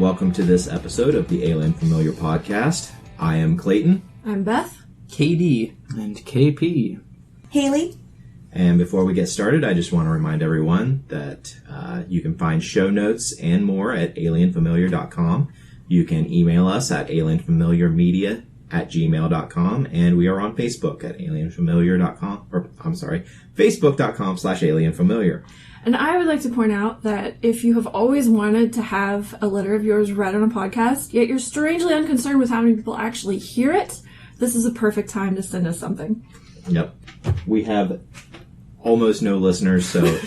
welcome to this episode of the Alien Familiar podcast. I am Clayton. I'm Beth. KD. And KP. Hayley. And before we get started, I just want to remind everyone that you can find show notes and more at alienfamiliar.com. You can email us at alienfamiliarmedia@gmail.com, and we are on Facebook at facebook.com/alienfamiliar. And I would like to point out that if you have always wanted to have a letter of yours read on a podcast, yet you're strangely unconcerned with how many people actually hear it, this is a perfect time to send us something. Yep. We have almost no listeners, so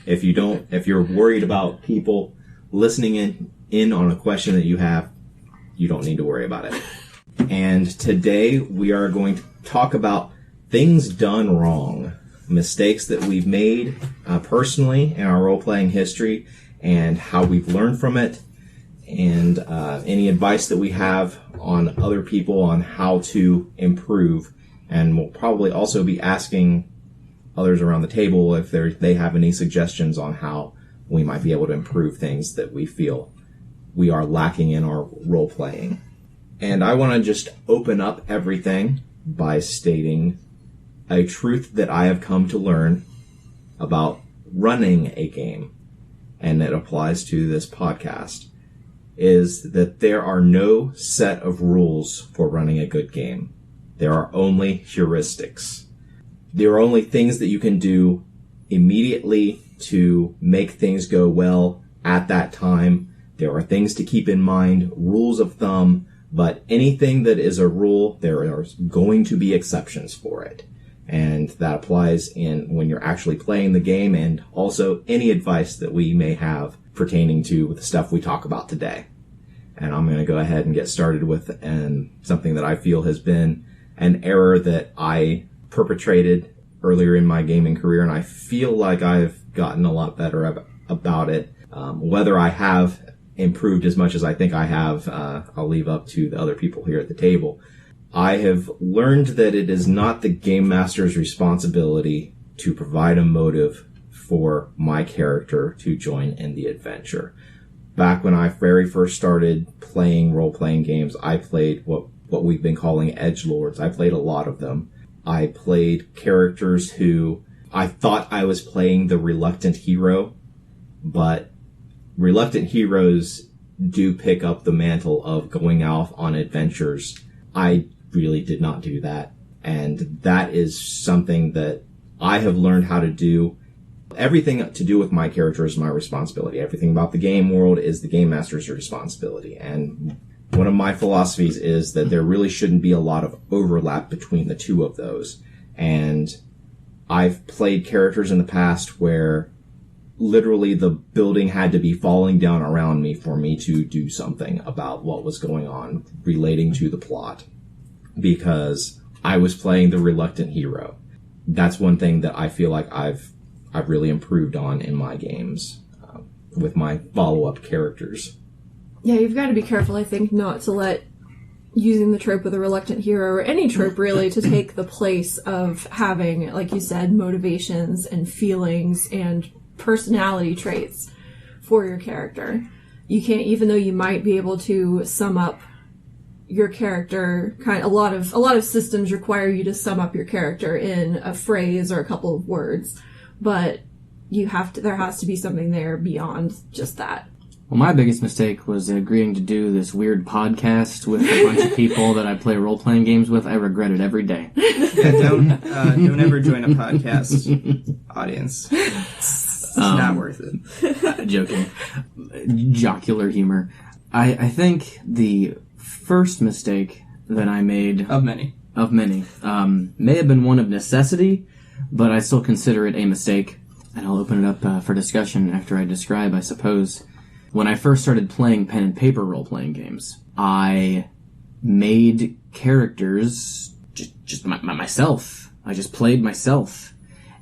if you're worried about people listening in on a question that you have, you don't need to worry about it. And today we are going to talk about things done wrong. Mistakes that we've made personally in our role-playing history and how we've learned from it, and any advice that we have on other people on how to improve. And we'll probably also be asking others around the table if they have any suggestions on how we might be able to improve things that we feel we are lacking in our role-playing. And I want to just open up everything by stating a truth that I have come to learn about running a game, and it applies to this podcast, is that there are no set of rules for running a good game. There are only heuristics. There are only things that you can do immediately to make things go well at that time. There are things to keep in mind, rules of thumb, but anything that is a rule, there are going to be exceptions for it. And that applies when you're actually playing the game, and also any advice that we may have pertaining to the stuff we talk about today. And I'm going to go ahead and get started with something that I feel has been an error that I perpetrated earlier in my gaming career, and I feel like I've gotten a lot better about it. Whether I have improved as much as I think I have, I'll leave up to the other people here at the table. I have learned that it is not the game master's responsibility to provide a motive for my character to join in the adventure. Back when I very first started playing role-playing games, I played what we've been calling edgelords. I played a lot of them. I played characters who I thought I was playing the reluctant hero, but reluctant heroes do pick up the mantle of going off on adventures. I really did not do that, and that is something that I have learned how to do. Everything to do with my character is my responsibility. Everything about the game world is the game master's responsibility, and one of my philosophies is that there really shouldn't be a lot of overlap between the two of those. And I've played characters in the past where literally the building had to be falling down around me for me to do something about what was going on relating to the plot, because I was playing the reluctant hero. That's one thing that I feel like I've really improved on in my games with my follow-up characters. Yeah, you've got to be careful, I think, not to let using the trope of the reluctant hero, or any trope really, to take the place of having, like you said, motivations and feelings and personality traits for your character. You can't, even though you might be able to sum up your character, a lot of systems require you to sum up your character in a phrase or a couple of words, but there has to be something there beyond just that. Well, my biggest mistake was agreeing to do this weird podcast with a bunch of people that I play role-playing games with. I regret it every day. Yeah, don't ever join a podcast audience. It's not worth it. Joking. Jocular humor. I think the first mistake that I made... Of many, may have been one of necessity, but I still consider it a mistake. And I'll open it up for discussion after I describe, I suppose. When I first started playing pen and paper role-playing games, I made characters just myself. I just played myself.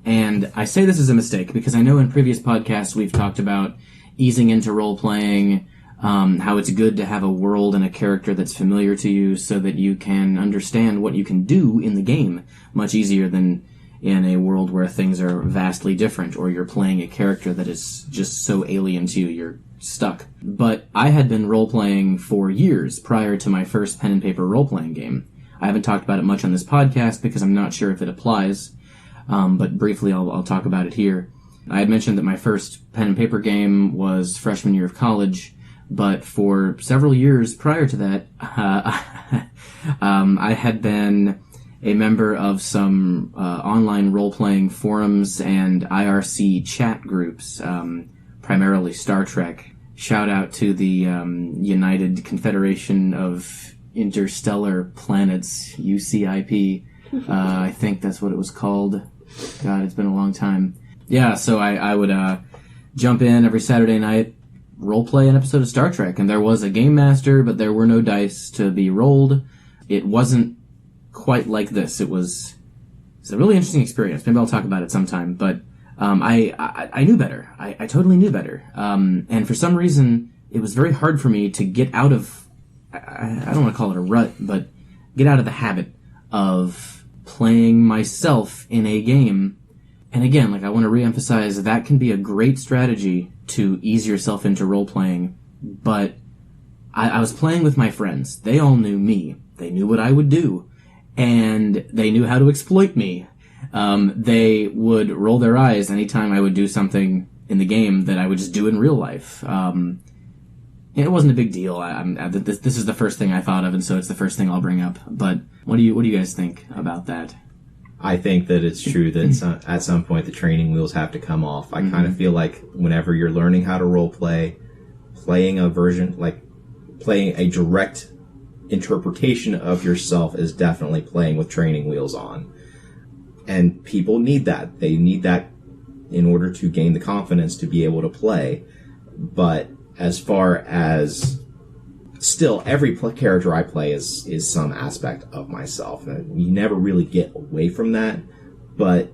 And I say this is a mistake because I know in previous podcasts we've talked about easing into role-playing, how it's good to have a world and a character that's familiar to you so that you can understand what you can do in the game much easier than, in a world where things are vastly different, or you're playing a character that is just so alien to you, you're stuck. But I had been role-playing for years prior to my first pen and paper role-playing game. I haven't talked about it much on this podcast because I'm not sure if it applies, but briefly I'll talk about it here. I had mentioned that my first pen and paper game was freshman year of college, but for several years prior to that, I had been a member of some online role-playing forums and IRC chat groups, primarily Star Trek. Shout out to the United Confederation of Interstellar Planets, UCIP. I think that's what it was called. God, it's been a long time. Yeah, so I would jump in every Saturday night, role-play an episode of Star Trek, and there was a game master, but there were no dice to be rolled. It wasn't quite like this. It's a really interesting experience. Maybe I'll talk about it sometime, but I knew better. I totally knew better. And for some reason, it was very hard for me to get out of, I don't want to call it a rut, but get out of the habit of playing myself in a game. And again, like, I want to reemphasize, that can be a great strategy to ease yourself into role-playing, but I was playing with my friends. They all knew me. They knew what I would do, and they knew how to exploit me. They would roll their eyes anytime I would do something in the game that I would just do in real life. It wasn't a big deal. This is the first thing I thought of, and so it's the first thing I'll bring up. But what do you guys think about that? I think that it's true that at some point the training wheels have to come off. I kind of feel like whenever you're learning how to role play, playing a direct interpretation of yourself is definitely playing with training wheels on. And people need that. They need that in order to gain the confidence to be able to play. But as far as still, every character I play is some aspect of myself. And you never really get away from that. But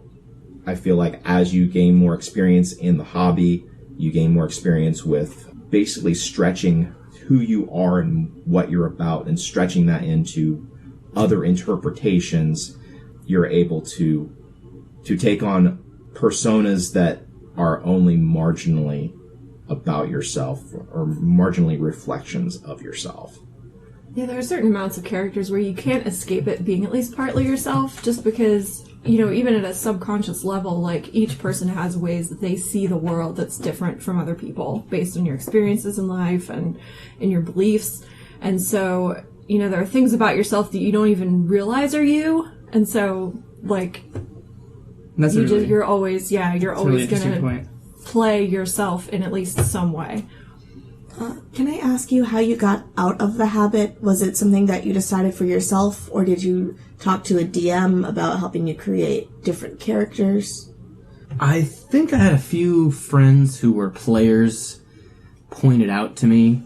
I feel like as you gain more experience in the hobby, you gain more experience with basically stretching who you are and what you're about and stretching that into other interpretations. You're able to take on personas that are only marginally about yourself or marginally reflections of yourself. Yeah, there are certain amounts of characters where you can't escape it being at least partly yourself, just because, even at a subconscious level, like, each person has ways that they see the world that's different from other people based on your experiences in life and in your beliefs. And so, there are things about yourself that you don't even realize are you. And so, like, you're always going to play yourself in at least some way. Can I ask you how you got out of the habit? Was it something that you decided for yourself, or did you talk to a DM about helping you create different characters? I think I had a few friends who were players pointed out to me,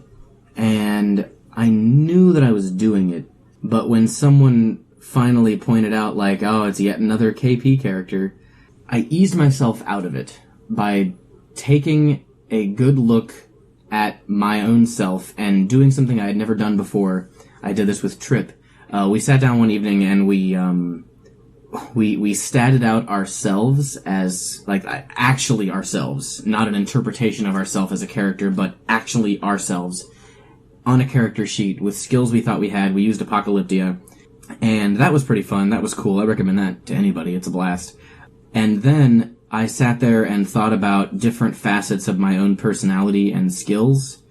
and I knew that I was doing it. But when someone finally pointed out, like, oh, it's yet another KP character, I eased myself out of it by taking a good look at my own self and doing something I had never done before. I did this with Trip. We sat down one evening and we statted out ourselves as, like, actually ourselves, not an interpretation of ourselves as a character, but actually ourselves on a character sheet with skills we thought we had. We used Apocalyptia, and that was pretty fun. That was cool. I recommend that to anybody. It's a blast. And then I sat there and thought about different facets of my own personality and skills,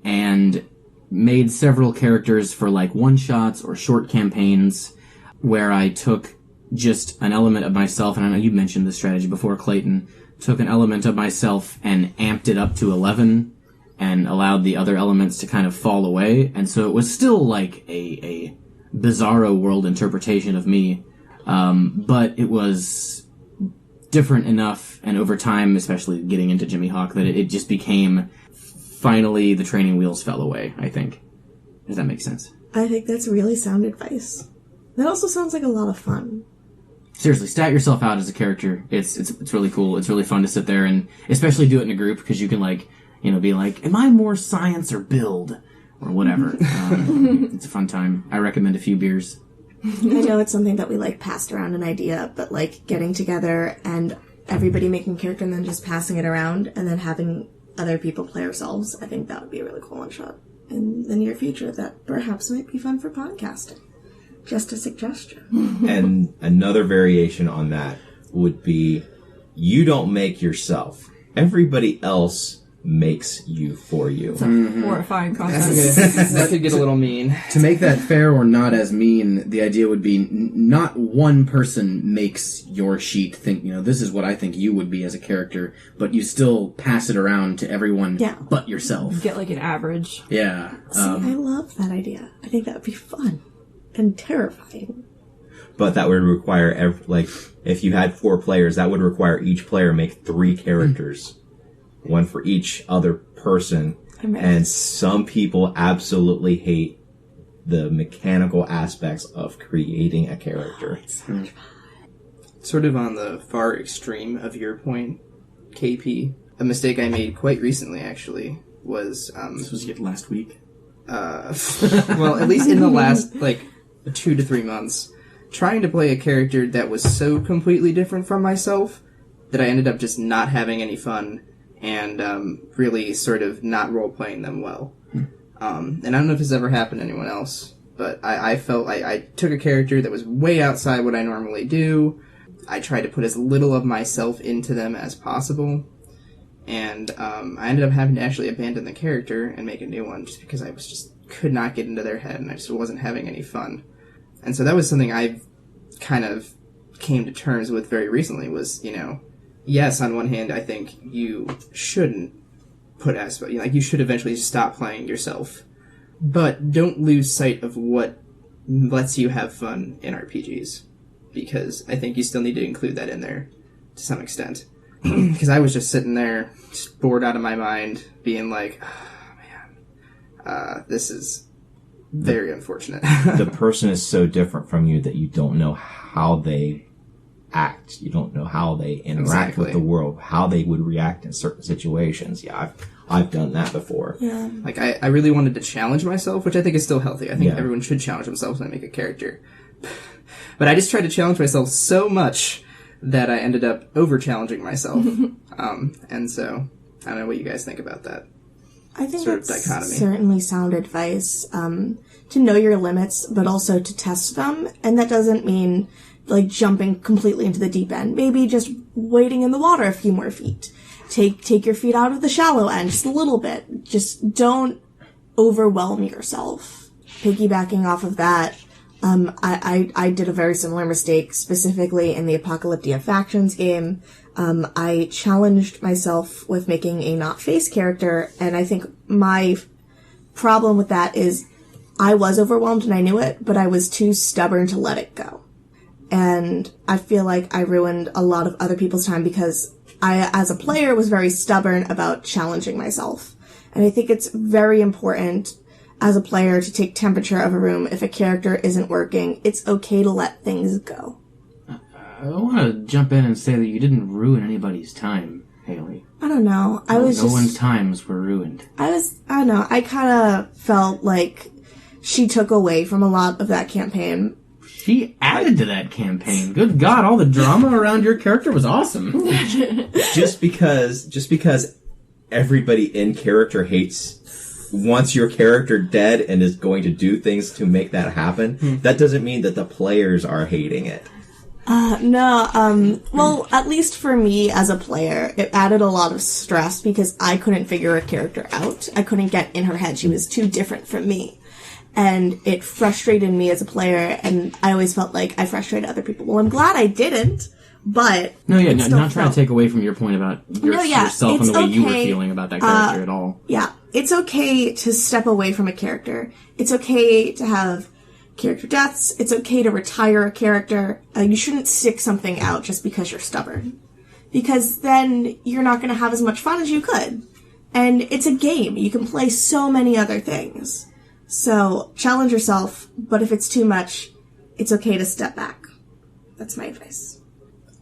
and made several characters for, like, one-shots or short campaigns where I took just an element of myself, and I know you mentioned this strategy before, Clayton, took an element of myself and amped it up to 11 and allowed the other elements to kind of fall away. And so it was still like a bizarro world interpretation of me, but it was different enough, and over time, especially getting into Jimmy Hawk, that it just became, finally the training wheels fell away, I think. Does that make sense? I think that's really sound advice. That also sounds like a lot of fun. Seriously, stat yourself out as a character. It's really cool. It's really fun to sit there and especially do it in a group, because you can, like, be like, am I more science or build? Or whatever. It's a fun time. I recommend a few beers. I know it's something that we like passed around an idea, but like getting together and everybody making a character and then just passing it around and then having other people play ourselves, I think that would be a really cool one-shot in the near future that perhaps might be fun for podcasting. Just a suggestion. And another variation on that would be, you don't make yourself. Everybody else makes you for you. It's a horrifying concept. That could get a little mean. To make that fair or not as mean, the idea would be not one person makes your sheet think, this is what I think you would be as a character, but you still pass it around to everyone but yourself. Get like an average. Yeah. See, I love that idea. I think that would be fun and terrifying. But that would require, if you had 4 players, that would require each player make 3 characters. One for each other person. And some people absolutely hate the mechanical aspects of creating a character. Sort of on the far extreme of your point, KP, a mistake I made quite recently, actually, was... This was last week? Well, at least in the last, 2 to 3 months, trying to play a character that was so completely different from myself that I ended up just not having any fun and really sort of not role-playing them well. And I don't know if this ever happened to anyone else, but I felt I took a character that was way outside what I normally do. I tried to put as little of myself into them as possible, and I ended up having to actually abandon the character and make a new one just because I could not get into their head and I just wasn't having any fun. And so that was something I kind of came to terms with very recently was, yes, on one hand, I think you shouldn't put you should eventually stop playing yourself, but don't lose sight of what lets you have fun in RPGs, because I think you still need to include that in there to some extent. Because I was just sitting there, just bored out of my mind, being like, oh, man, this is very unfortunate. The person is so different from you that you don't know how they act. You don't know how they interact with the world, how they would react in certain situations. Yeah, I've done that before. Yeah. I really wanted to challenge myself, which I think is still healthy. I think everyone should challenge themselves when they make a character. But I just tried to challenge myself so much that I ended up over-challenging myself. And so, I don't know what you guys think about that. I think sort of that's dichotomy. Certainly sound advice, to know your limits, but also to test them. And that doesn't mean jumping completely into the deep end. Maybe just wading in the water a few more feet. Take your feet out of the shallow end just a little bit. Just don't overwhelm yourself. Piggybacking off of that, I did a very similar mistake, specifically in the Apocalyptia Factions game. I challenged myself with making a not face character, and I think my problem with that is I was overwhelmed and I knew it, but I was too stubborn to let it go. And I feel like I ruined a lot of other people's time because I, as a player, was very stubborn about challenging myself. And I think it's very important as a player to take temperature of a room. If a character isn't working, it's okay to let things go. I want to jump in and say that you didn't ruin anybody's time, Hayley. I don't know. No one's times were ruined. I don't know. I kind of felt like she took away from a lot of that campaign. She added to that campaign. Good God, all the drama around your character was awesome. Just because everybody in character wants your character dead and is going to do things to make that happen, that doesn't mean that the players are hating it. No, well, at least for me as a player, it added a lot of stress because I couldn't figure a character out. I couldn't get in her head. She was too different from me. And it frustrated me as a player, and I always felt like I frustrated other people. Well, I'm glad I didn't, but... not trying to take away from your point about yourself and the way you were feeling about that character at all. Yeah, it's okay to step away from a character. It's okay to have character deaths. It's okay to retire a character. You shouldn't stick something out just because you're stubborn. Because then you're not going to have as much fun as you could. And it's a game. You can play so many other things. So, challenge yourself, but if it's too much, it's okay to step back. That's my advice.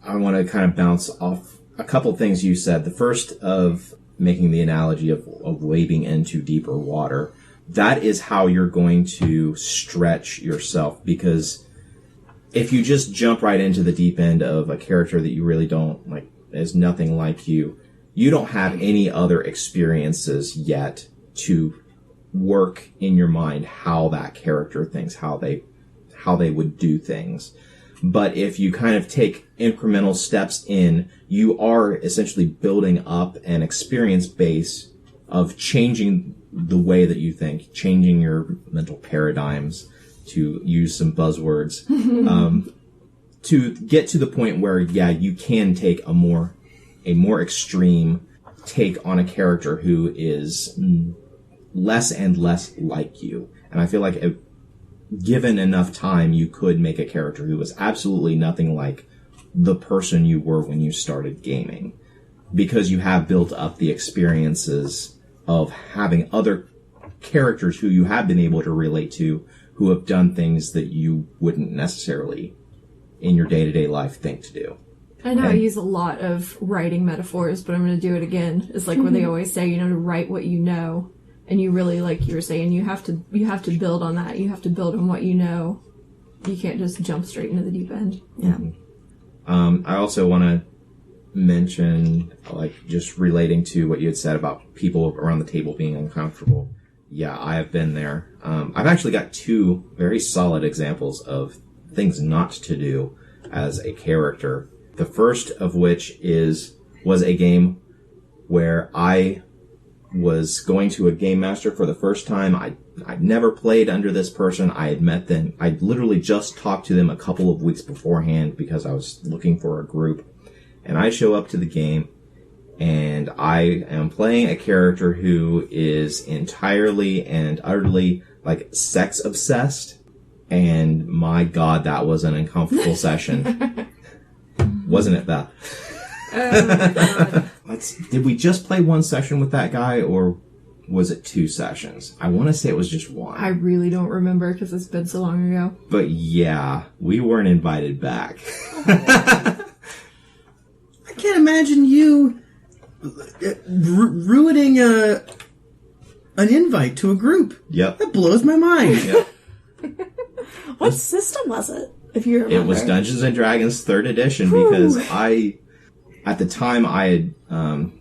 I want to kind of bounce off a couple things you said. The first of making the analogy of wading into deeper water. That is how you're going to stretch yourself, because if you just jump right into the deep end of a character that you really don't like, is nothing like you, you don't have any other experiences yet to work in your mind how that character thinks, how they would do things. But if you kind of take incremental steps in, you are essentially building up an experience base of changing the way that you think, changing your mental paradigms, to use some buzzwords, to get to the point where, yeah, you can take a more extreme take on a character who is less and less like you. And I feel like if given enough time, you could make a character who was absolutely nothing like the person you were when you started gaming, because you have built up the experiences of having other characters who you have been able to relate to, who have done things that you wouldn't necessarily in your day-to-day life think to do. I know I use a lot of writing metaphors, but I'm going to do it again. It's like where they always say, to write what you know. And you really, like you were saying, you have to build on that. You have to build on what you know. You can't just jump straight into the deep end. Yeah. I also want to mention, like, just relating to what you had said about people around the table being uncomfortable. Yeah, I have been there. I've actually got 2 very solid examples of things not to do as a character. The first of which was a game where I was going to a game master for the first time. I'd never played under this person. I had met them. I'd literally just talked to them a couple of weeks beforehand because I was looking for a group. And I show up to the game, and I am playing a character who is entirely and utterly, like, sex obsessed. And my God, that was an uncomfortable session. Wasn't it, Beth? Oh my God. Did we just play 1 session with that guy, or was it 2 sessions? I want to say it was just 1. I really don't remember because it's been so long ago. But yeah, we weren't invited back. I can't imagine you ruining an invite to a group. Yep. That blows my mind. Yep. What system was it, if you remember? It was Dungeons and Dragons 3rd edition, because at the time I had,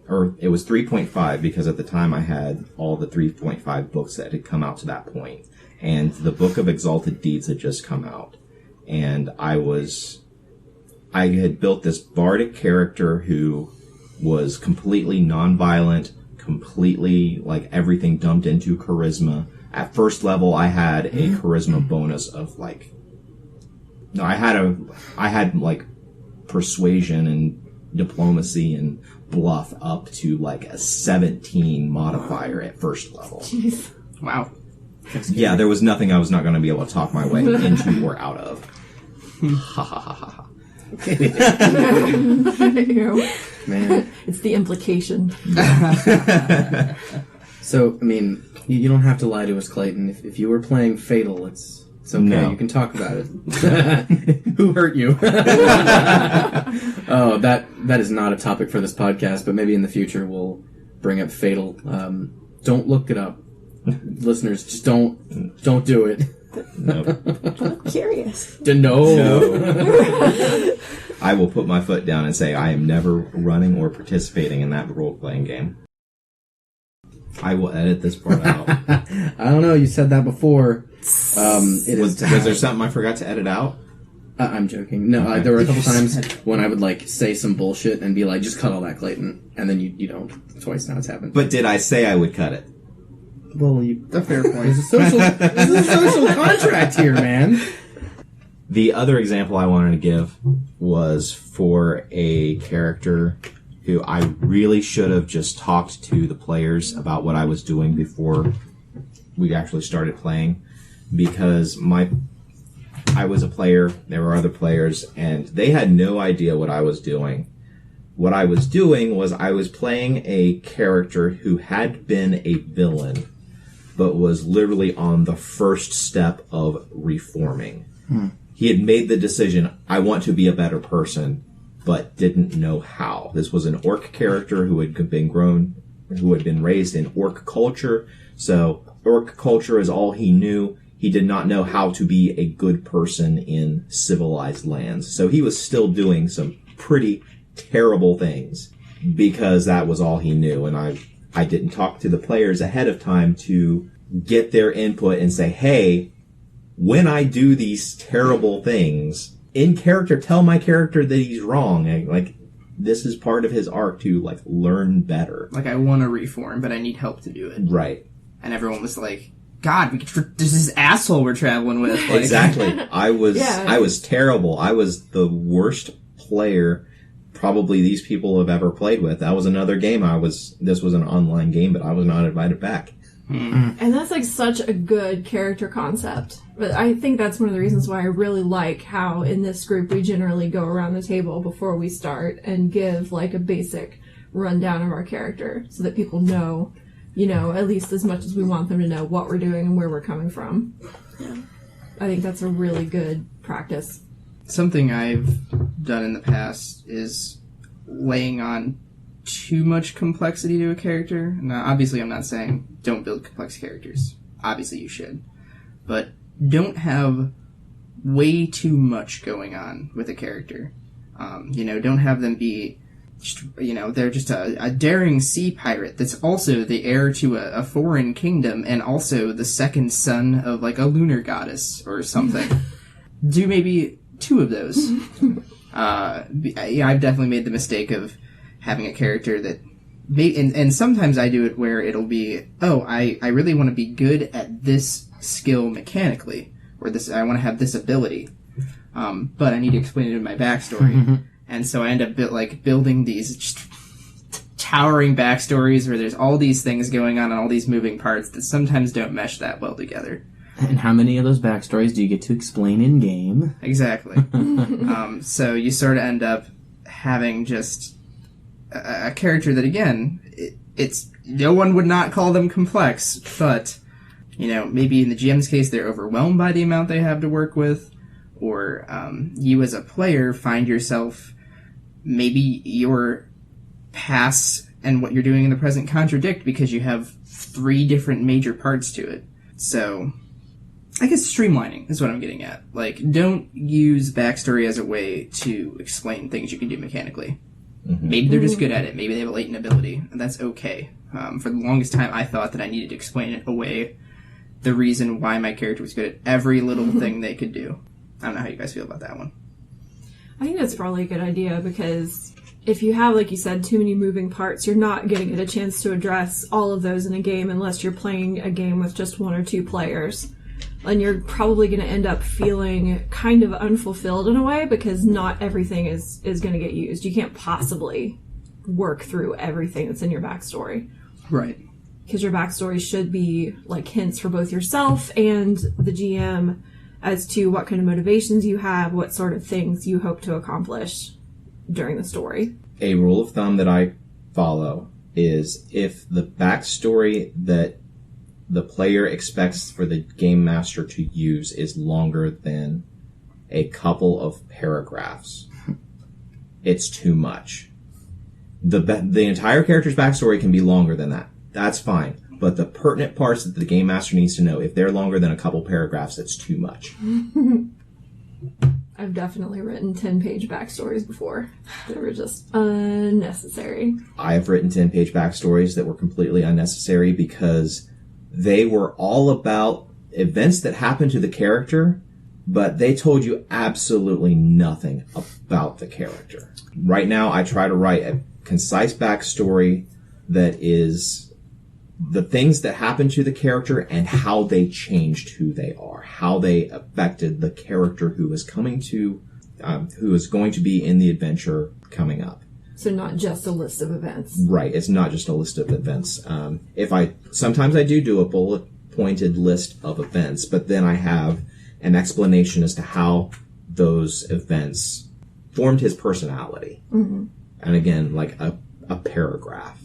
or it was 3.5, because at the time I had all the 3.5 books that had come out to that point. And the Book of Exalted Deeds had just come out. And I had built this bardic character who was completely nonviolent, completely, like, everything dumped into charisma. At first level, I had a charisma bonus of, like, no, I had like persuasion and diplomacy and bluff up to like a 17 modifier at first level. Jeez. Wow. Yeah, there was nothing I was not going to be able to talk my way into or out of. Ha ha ha ha ha. Man. It's the implication. So, I mean, you don't have to lie to us, Clayton. If you were playing Fatal, it's okay. No. You can talk about it. Who hurt you? Oh, that is not a topic for this podcast, but maybe in the future we'll bring up Fatal. Don't look it up. Listeners, just don't do it. No. I'm curious. No. I will put my foot down and say I am never running or participating in that role-playing game. I will edit this part out. I don't know. You said that before. Was there something I forgot to edit out? I'm joking. No, Okay. there were a couple times when I would like say some bullshit and be like, "Just cut all that, Clayton," and then you don't. Twice now it's happened. But did I say I would cut it? Well, A fair point. There's a social contract here, man. The other example I wanted to give was for a character who I really should have just talked to the players about what I was doing before we actually started playing, because I was a player, there were other players, and they had no idea what I was doing. What I was doing was I was playing a character who had been a villain, but was literally on the first step of reforming. He had made the decision, I want to be a better person, but didn't know how. This was an orc character who had been raised in orc culture, so orc culture is all he knew. he did not know how to be a good person in civilized lands. So he was still doing some pretty terrible things because that was all he knew. And I didn't talk to the players ahead of time to get their input and say, hey, when I do these terrible things, in character, tell my character that he's wrong. And, like, this is part of his arc to, like, learn better. Like, I want to reform, but I need help to do it. Right. And everyone was like, God, there's this asshole we're traveling with. Like, exactly. I was terrible. I was the worst player probably these people have ever played with. That was another game. This was an online game, but I was not invited back. And that's like such a good character concept. But I think that's one of the reasons why I really like how in this group we generally go around the table before we start and give like a basic rundown of our character so that people know, you know, at least as much as we want them to know what we're doing and where we're coming from. Yeah. I think that's a really good practice. Something I've done in the past is laying on too much complexity to a character. Now, obviously, I'm not saying don't build complex characters. Obviously, you should. But don't have way too much going on with a character. Don't have them be, they're just a daring sea pirate that's also the heir to a foreign kingdom and also the second son of, like, a lunar goddess or something. Do maybe 2 of those. I've definitely made the mistake of having a character that... And sometimes I do it where it'll be, I really want to be good at this skill mechanically, or I want to have this ability, but I need to explain it in my backstory. And so I end up building these just towering backstories where there's all these things going on and all these moving parts that sometimes don't mesh that well together. And how many of those backstories do you get to explain in game? Exactly. So you sort of end up having just a character that, again, it's no one would not call them complex, but maybe in the GM's case they're overwhelmed by the amount they have to work with, or you as a player find yourself, maybe your past and what you're doing in the present contradict because you have 3 different major parts to it. So I guess streamlining is what I'm getting at. Like, don't use backstory as a way to explain things you can do mechanically. Maybe they're just good at it. Maybe they have a latent ability, and that's okay. For the longest time, I thought that I needed to explain it away, the reason why my character was good at every little thing they could do. I don't know how you guys feel about that one. I think that's probably a good idea because if you have, like you said, too many moving parts, you're not going to get a chance to address all of those in a game unless you're playing a game with just 1 or 2 players. And you're probably going to end up feeling kind of unfulfilled in a way because not everything is going to get used. You can't possibly work through everything that's in your backstory. Right. Because your backstory should be like hints for both yourself and the GM as to what kind of motivations you have, what sort of things you hope to accomplish during the story. A rule of thumb that I follow is if the backstory that the player expects for the game master to use is longer than a couple of paragraphs, it's too much. The entire character's backstory can be longer than that. That's fine. But the pertinent parts that the game master needs to know, if they're longer than a couple paragraphs, it's too much. I've definitely written 10-page backstories before. They were just unnecessary. I have written 10-page backstories that were completely unnecessary because they were all about events that happened to the character, but they told you absolutely nothing about the character. Right now, I try to write a concise backstory that is the things that happened to the character and how they changed who they are, how they affected the character who is going to be in the adventure coming up. So not just a list of events. Right, it's not just a list of events. Sometimes I do a bullet pointed list of events, but then I have an explanation as to how those events formed his personality. And again, like a paragraph.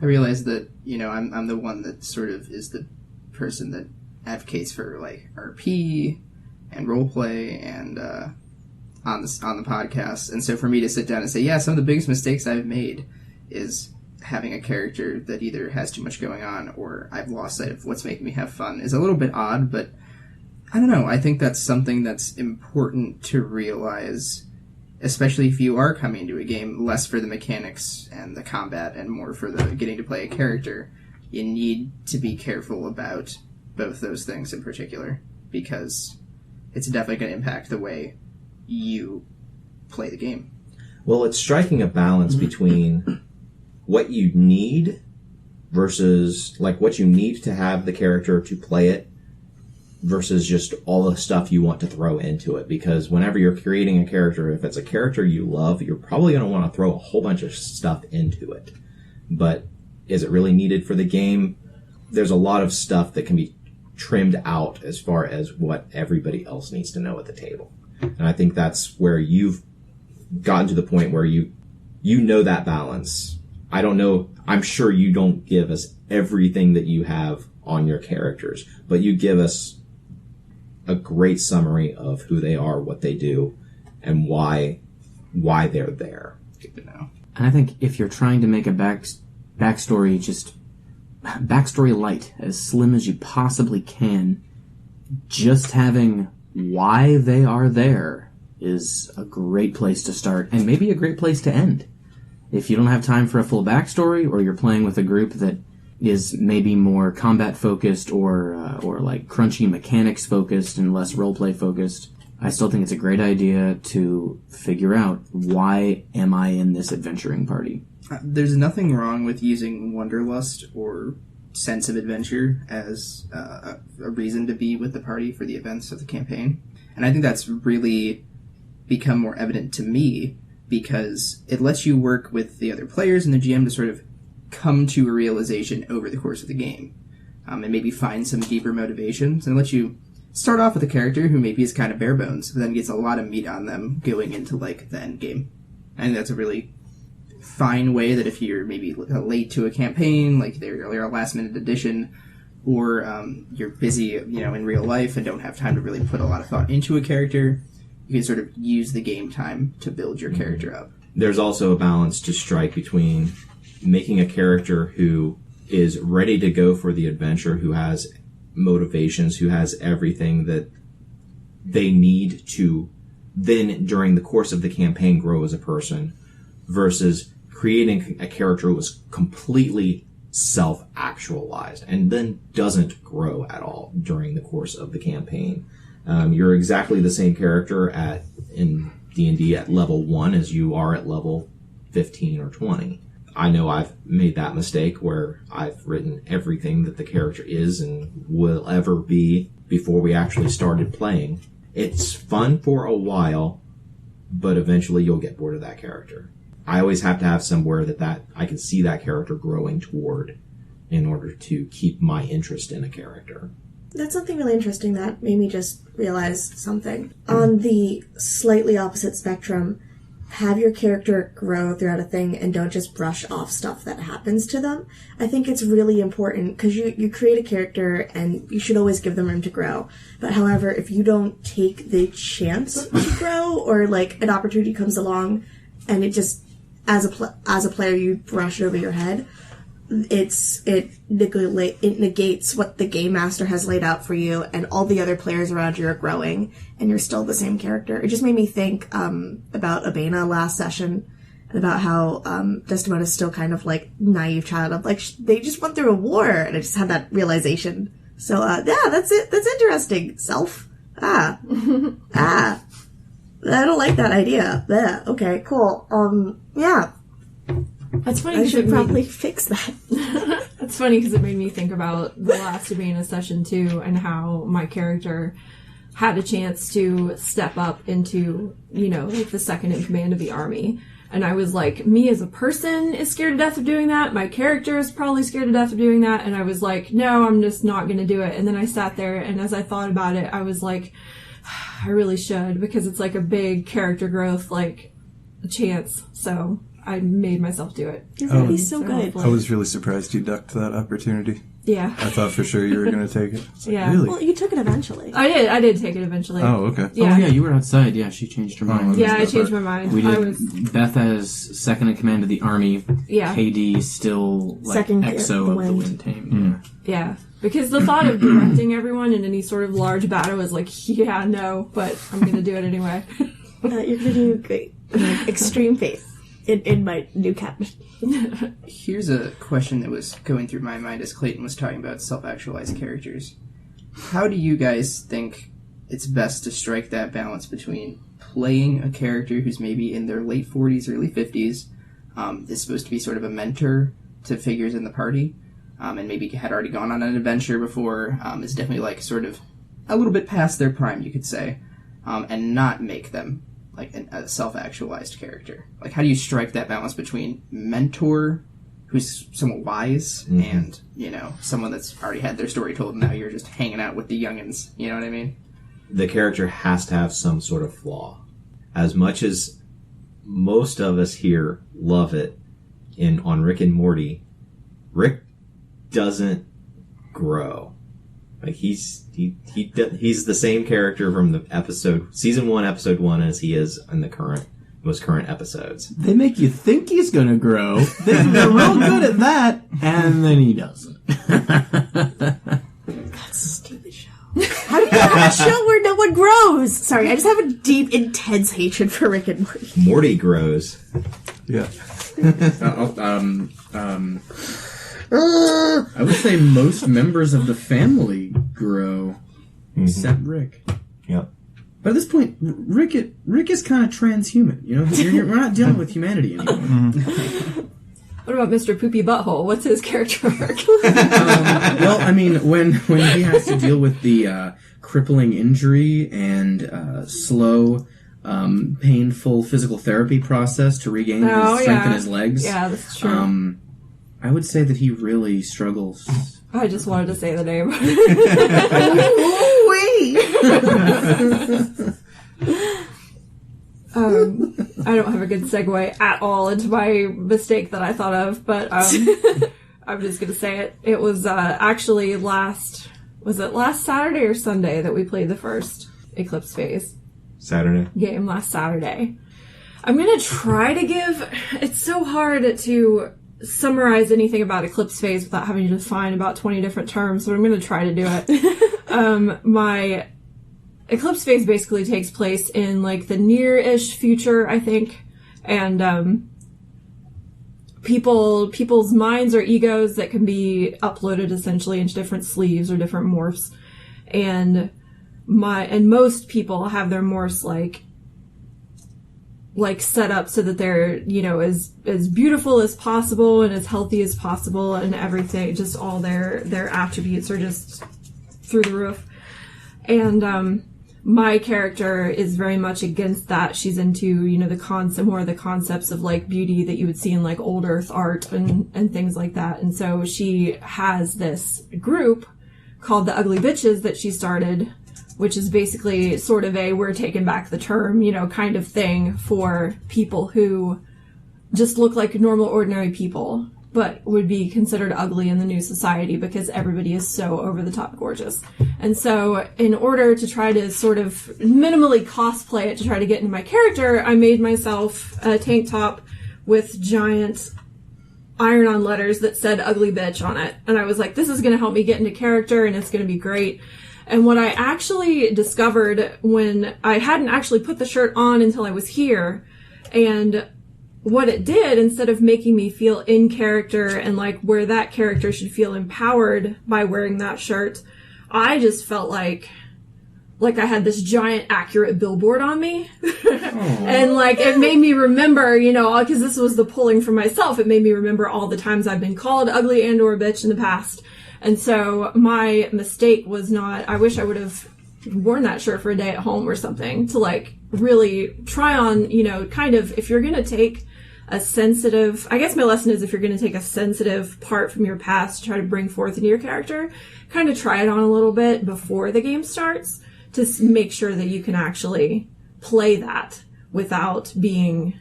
I realize that, I'm the one that sort of is the person that advocates for, like, RP and roleplay and on the podcast. And so for me to sit down and say, yeah, some of the biggest mistakes I've made is having a character that either has too much going on or I've lost sight of what's making me have fun is a little bit odd, but I don't know. I think that's something that's important to realize, especially if you are coming to a game less for the mechanics and the combat and more for the getting to play a character. You need to be careful about both those things in particular, because it's definitely going to impact the way you play the game. Well, it's striking a balance between what you need versus, like, what you need to have the character to play it versus just all the stuff you want to throw into it. Because whenever you're creating a character, if it's a character you love, you're probably going to want to throw a whole bunch of stuff into it. But is it really needed for the game? There's a lot of stuff that can be trimmed out as far as what everybody else needs to know at the table. And I think that's where you've gotten to the point where you know that balance. I don't know. I'm sure you don't give us everything that you have on your characters, but you give us a great summary of who they are, what they do, and why they're there. Good to know. And I think if you're trying to make a backstory just backstory light, as slim as you possibly can, just having why they are there is a great place to start, and maybe a great place to end. If you don't have time for a full backstory, or you're playing with a group that is maybe more combat focused or like crunchy mechanics focused and less roleplay focused, I still think it's a great idea to figure out, why am I in this adventuring party? There's nothing wrong with using wanderlust or sense of adventure as a reason to be with the party for the events of the campaign. And I think that's really become more evident to me, because it lets you work with the other players and the GM to sort of come to a realization over the course of the game, and maybe find some deeper motivations, and let you start off with a character who maybe is kind of bare bones, but then gets a lot of meat on them going into like the end game. I think that's a really fine way that if you're maybe late to a campaign, like they're a last minute addition, or you're busy, in real life and don't have time to really put a lot of thought into a character, you can sort of use the game time to build your character up. There's also a balance to strike between making a character who is ready to go for the adventure, who has motivations, who has everything that they need to then, during the course of the campaign, grow as a person, versus creating a character who is completely self-actualized and then doesn't grow at all during the course of the campaign. You're exactly the same character in D&D at level 1 as you are at level 15 or 20. I know I've made that mistake where I've written everything that the character is and will ever be before we actually started playing. It's fun for a while, but eventually you'll get bored of that character. I always have to have somewhere that I can see that character growing toward in order to keep my interest in a character. That's something really interesting that made me just realize something. On the slightly opposite spectrum, have your character grow throughout a thing and don't just brush off stuff that happens to them. I think it's really important because you create a character and you should always give them room to grow. But however, if you don't take the chance to grow, or like an opportunity comes along and it just, as a player, you brush it over your head, it negates what the game master has laid out for you, and all the other players around you are growing, and you're still the same character. It just made me think about Abena last session, and about how Desdemona's still kind of like naive child of like they just went through a war, and I just had that realization. So yeah, that's it. That's interesting. Self. I don't like that idea. Yeah. Okay. Cool. Yeah. That's funny. I should probably fix that. That's funny because it made me think about the last Abena session too, and how my character had a chance to step up into, like the second in command of the army. And I was like, me as a person is scared to death of doing that. My character is probably scared to death of doing that. And I was like, no, I'm just not going to do it. And then I sat there, and as I thought about it, I was like, I really should, because it's like a big character growth, like, chance. So I made myself do it. You're going to be so good. I was really surprised you ducked that opportunity. Yeah. I thought for sure you were going to take it. Yeah. Really? Well, you took it eventually. I did take it eventually. Oh, okay. Yeah. Oh, yeah, you were outside. Yeah, she changed her mind. Yeah, I changed my mind. We did Beth as second in command of the army. Yeah. KD still like Second EXO the of the wind. wind team. Yeah. Because the thought of directing everyone in any sort of large battle is like, yeah, no, but I'm going to do it anyway. You're going to do great. Extreme faith in my new captain. Here's a question that was going through my mind as Clayton was talking about self-actualized characters. How do you guys think it's best to strike that balance between playing a character who's maybe in their late 40s, early 50s, is supposed to be sort of a mentor to figures in the party, and maybe had already gone on an adventure before, is definitely like sort of a little bit past their prime, you could say, and not make them like a self-actualized character? Like, how do you strike that balance between mentor, who's somewhat wise, and, someone that's already had their story told, and now you're just hanging out with the youngins, you know what I mean? The character has to have some sort of flaw. As much as most of us here love it on Rick and Morty, Rick doesn't grow. Like he's the same character from the season 1, episode 1 as he is in the most current episodes. They make you think he's gonna grow. They're real good at that, and then he doesn't. That's a stupid show. How do you have a show where no one grows? Sorry, I just have a deep, intense hatred for Rick and Morty. Morty grows. Yeah. I would say most members of the family grow, except Rick. Yep. But at this point, Rick is kind of transhuman. We're not dealing with humanity anymore. What about Mr. Poopy Butthole? What's his character arc? Well, I mean, when he has to deal with the crippling injury and slow, painful physical therapy process to regain his strength in his legs. Yeah, that's true. I would say that he really struggles. I just wanted to say the name. I don't have a good segue at all into my mistake that I thought of, but I'm just going to say it. It was actually last Saturday or Sunday that we played the first Eclipse Phase Saturday game last Saturday. I'm going to try to it's so hard to summarize anything about Eclipse Phase without having to define about 20 different terms, but I'm going to try to do it. My Eclipse Phase basically takes place in like the near-ish future, I think, and people's minds or egos that can be uploaded essentially into different sleeves or different morphs, and most people have their morphs like set up so that they're as beautiful as possible and as healthy as possible, and everything, just all their attributes are just through the roof. And my character is very much against that. She's into the concepts of like beauty that you would see in like old earth art and things like that. And so she has this group called the Ugly Bitches that she started, which is basically sort of we're taking back the term, kind of thing for people who just look like normal, ordinary people, but would be considered ugly in the new society because everybody is so over-the-top gorgeous. And so in order to try to sort of minimally cosplay it to try to get into my character, I made myself a tank top with giant iron-on letters that said Ugly Bitch on it. And I was like, this is going to help me get into character and it's going to be great. And what I actually discovered when I hadn't actually put the shirt on until I was here, and what it did, instead of making me feel in character and like where that character should feel empowered by wearing that shirt, I just felt like I had this giant accurate billboard on me. And like it made me remember, because this was the pulling for myself, it made me remember all the times I've been called ugly and or bitch in the past. And so my mistake was not, I wish I would have worn that shirt for a day at home or something to like really try on, kind of, if you're going to take a sensitive, I guess my lesson is if you're going to take a sensitive part from your past to try to bring forth into your character, kind of try it on a little bit before the game starts to make sure that you can actually play that without being,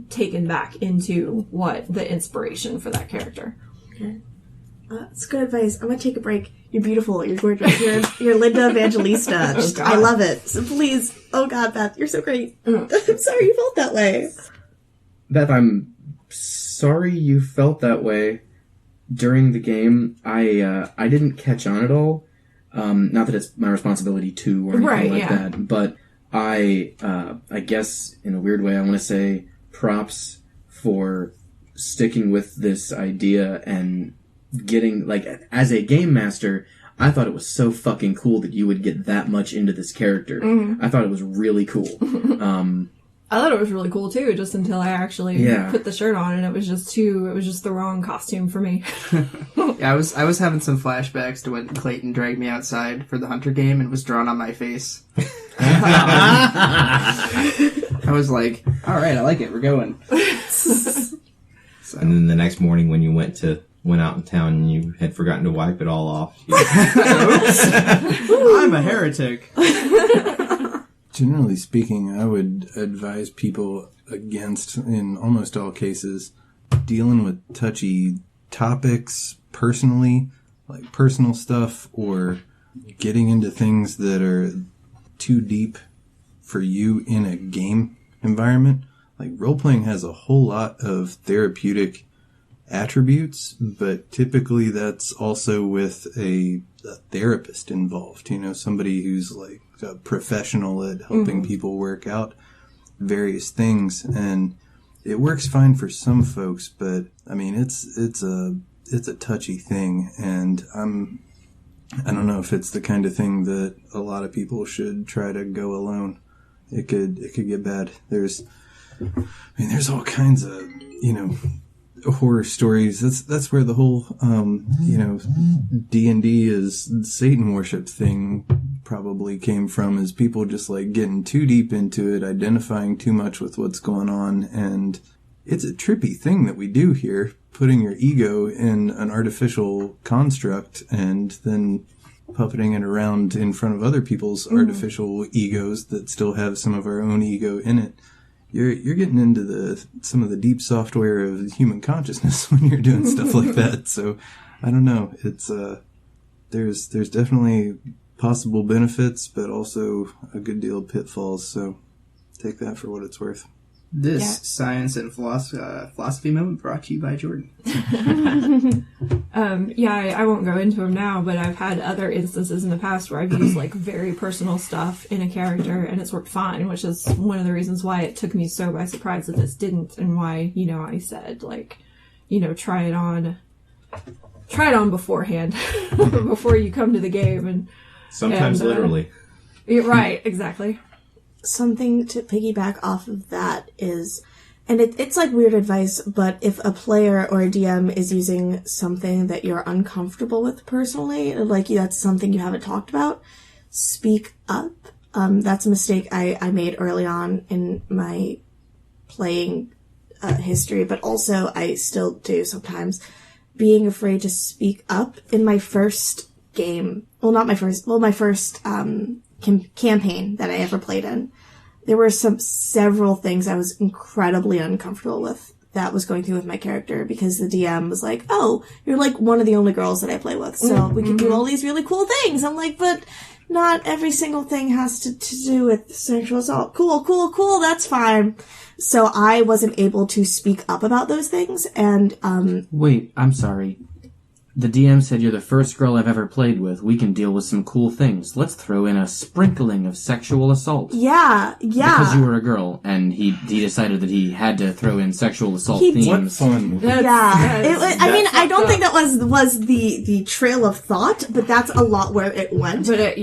taken back into what the inspiration for that character. Okay. That's good advice. I'm going to take a break. You're beautiful. You're gorgeous. You're Linda Evangelista. I love it. So please. Oh, God, Beth, you're so great. I'm sorry you felt that way. Beth, I'm sorry you felt that way, during the game, I didn't catch on at all. Not that it's my responsibility to or anything like that, but I guess in a weird way I want to say props for sticking with this idea and getting, like, as a game master, I thought it was so fucking cool that you would get that much into this character. I thought it was really cool. I thought it was really cool too, just until I actually put the shirt on, and it was just the wrong costume for me. Yeah, I was having some flashbacks to when Clayton dragged me outside for the Hunter game and was drawn on my face. I was like, alright, I like it, we're going. So. And then the next morning when you went out in town and you had forgotten to wipe it all off. I'm a heretic. Generally speaking, I would advise people against, in almost all cases, dealing with touchy topics personally, like personal stuff, or getting into things that are too deep for you in a game environment. Like, role-playing has a whole lot of therapeutic attributes, but typically that's also with a therapist involved, somebody who's like a professional at helping people work out various things, and it works fine for some folks, but I mean it's a touchy thing, and I don't know if it's the kind of thing that a lot of people should try to go alone. It could get bad. There's all kinds of horror stories. That's where the whole D&D is Satan worship thing probably came from, is people just like getting too deep into it, identifying too much with what's going on, and it's a trippy thing that we do here, putting your ego in an artificial construct and then puppeting it around in front of other people's artificial egos that still have some of our own ego in it. You're getting into some of the deep software of human consciousness when you're doing stuff like that. So I don't know. It's there's definitely possible benefits, but also a good deal of pitfalls. So take that for what it's worth. This science and philosophy moment brought to you by Jordan. I won't go into them now, but I've had other instances in the past where I've used like very personal stuff in a character and it's worked fine, which is one of the reasons why it took me so by surprise that this didn't, and why, I said, like, try it on beforehand before you come to the game, and sometimes literally. Right, exactly. Something to piggyback off of that is, and it's like weird advice, but if a player or a DM is using something that you're uncomfortable with personally, like that's something you haven't talked about, speak up. That's a mistake I made early on in my playing history, but also I still do sometimes. Being afraid to speak up in my first game, my first campaign that I ever played in, there were several things I was incredibly uncomfortable with that was going through with my character, because the DM was like, "Oh, you're like one of the only girls that I play with, so we can do all these really cool things." I'm like, "But not every single thing has to do with sexual assault." Cool, that's fine. So I wasn't able to speak up about those things, and Wait, I'm sorry. The DM said you're the first girl I've ever played with. We can deal with some cool things. Let's throw in a sprinkling of sexual assault. Yeah. Because you were a girl, and he decided that he had to throw in sexual assault themes. What fun. I don't think that was the trail of thought, but that's a lot where it went. But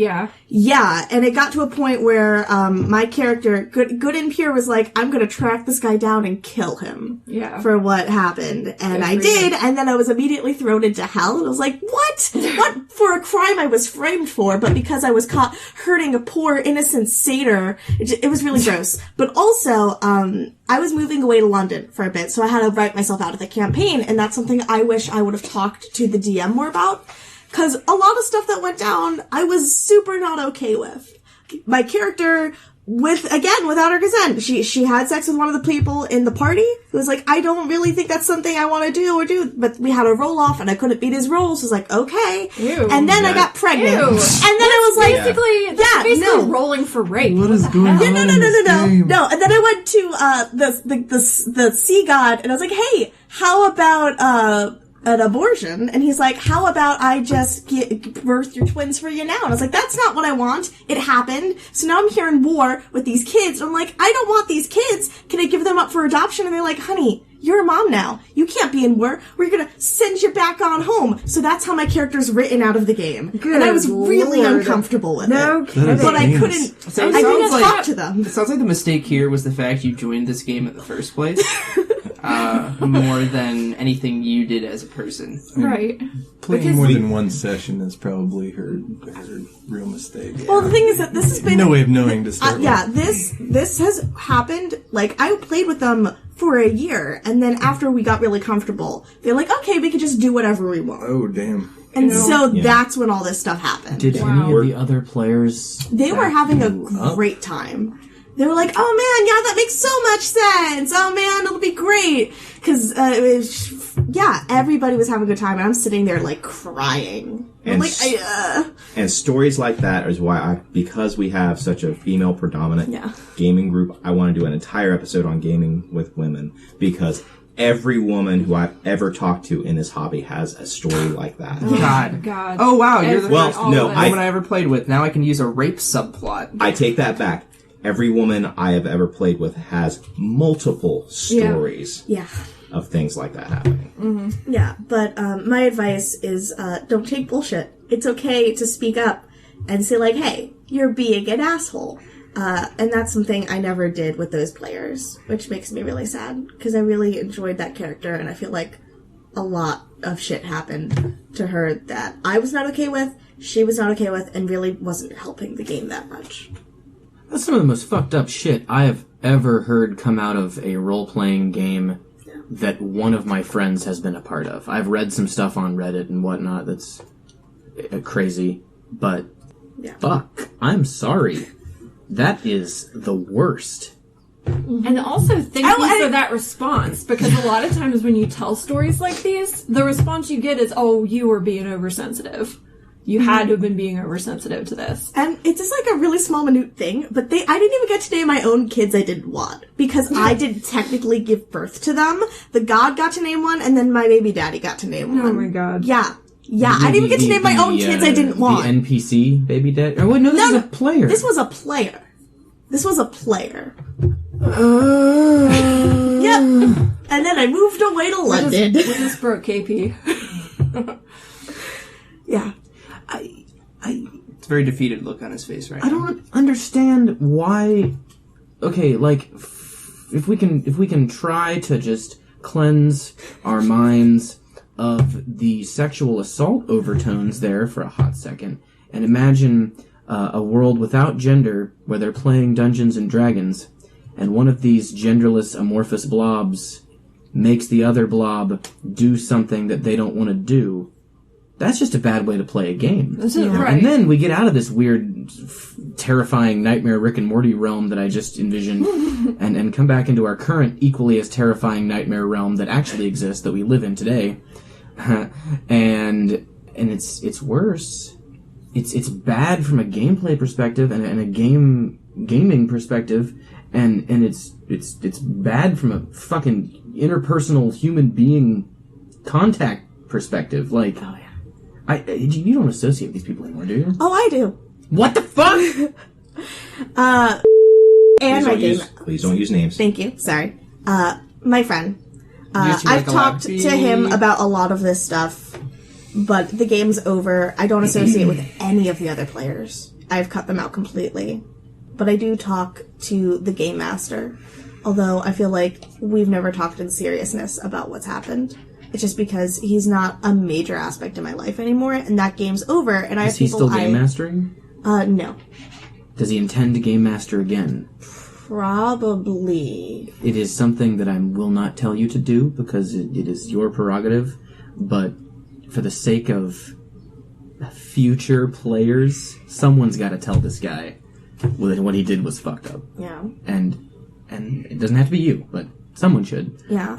Yeah, and it got to a point where my character, Good and Pure, was like, "I'm going to track this guy down and kill him for what happened." And I did, and then I was immediately thrown into hell. And I was like, what? What for a crime I was framed for, but because I was caught hurting a poor innocent satyr, it was really gross. But also, I was moving away to London for a bit, so I had to write myself out of the campaign, and that's something I wish I would have talked to the DM more about. Because a lot of stuff that went down, I was super not okay with. My character, without her consent, she had sex with one of the people in the party who was like, "I don't really think that's something I want to do, but we had a roll off and I couldn't beat his roll," so I was like, "Okay." Ew. And then I got pregnant. Ew. And then I was like, basically rolling for rape. What is going on? No. And then I went to the sea god and I was like, "Hey, how about an abortion, and he's like, how about I just birth your twins for you now? And I was like, that's not what I want. It happened. So now I'm here in war with these kids. I'm like, I don't want these kids. Can I give them up for adoption? And they're like, honey, you're a mom now. You can't be in war. We're gonna send you back on home. So that's how my character's written out of the game. Good and I was really Lord. uncomfortable with No it. kidding. But I couldn't, So it I sounds couldn't like- talk to them. It sounds like the mistake here was the fact you joined this game in the first place, more than anything you did as a person. Right. Playing Because- more than one session is probably her real mistake. Well, the thing is that this has been... No way of knowing to start with. This has happened, like, I played with them for a year, and then after we got really comfortable, they're like, okay, we can just do whatever we want. Oh, damn. And so that's when all this stuff happened. Did any of the other players? They were having a great time. They were like, oh man, yeah, that makes so much sense. Oh man, it'll be great. Because, everybody was having a good time, and I'm sitting there, like, crying. I'm like, And stories like that is why because we have such a female predominant gaming group, I want to do an entire episode on gaming with women, because every woman who I've ever talked to in this hobby has a story like that. God. Oh wow, you're the Well, first no, woman I ever played with. Now I can use a rape subplot. I take that back. Every woman I have ever played with has multiple stories of things like that happening. Mm-hmm. Yeah, but my advice is don't take bullshit. It's okay to speak up and say, like, hey, you're being an asshole. And that's something I never did with those players, which makes me really sad, because I really enjoyed that character, and I feel like a lot of shit happened to her that I was not okay with, she was not okay with, and really wasn't helping the game that much. That's some of the most fucked up shit I have ever heard come out of a role-playing game that one of my friends has been a part of. I've read some stuff on Reddit and whatnot that's crazy, but fuck, I'm sorry. That is the worst. And also thank you for that response, because a lot of times when you tell stories like these, the response you get is, oh, you were being oversensitive. You had to have been being oversensitive to this. And it's just like a really small, minute thing, but I didn't even get to name my own kids I didn't want, because I didn't technically give birth to them. The god got to name one, and then my baby daddy got to name one. Oh my god. Yeah. Yeah, I didn't even get to name my own kids I didn't want. The NPC baby dad? Oh wait, no, this is a player. This was a player. Yep. And then I moved away to London. We just broke KP. Yeah. It's a very defeated look on his face right now. I don't understand why. Okay, like if we can try to just cleanse our minds of the sexual assault overtones there for a hot second, and imagine a world without gender where they're playing Dungeons and Dragons, and one of these genderless amorphous blobs makes the other blob do something that they don't want to do. That's just a bad way to play a game. This is right. And then we get out of this weird, terrifying nightmare Rick and Morty realm that I just envisioned and come back into our current, equally as terrifying nightmare realm that actually exists, that we live in today. and it's worse. It's bad from a gameplay perspective and a gaming perspective, and it's bad from a fucking interpersonal human being contact perspective. Like, you don't associate with these people anymore, do you? Oh, I do. What the fuck? And my game. Please don't use names. Thank you. Sorry. My friend. Used to I've like a lot talked of to him about a lot of this stuff, but the game's over. I don't associate with any of the other players. I've cut them out completely. But I do talk to the game master, although I feel like we've never talked in seriousness about what's happened. It's just because he's not a major aspect of my life anymore, and that game's over, and I have Is he people still game mastering? No. Does he intend to game master again? Probably. It is something that I will not tell you to do because it is your prerogative, but for the sake of future players, someone's got to tell this guy what he did was fucked up. Yeah. And it doesn't have to be you, but someone should. Yeah.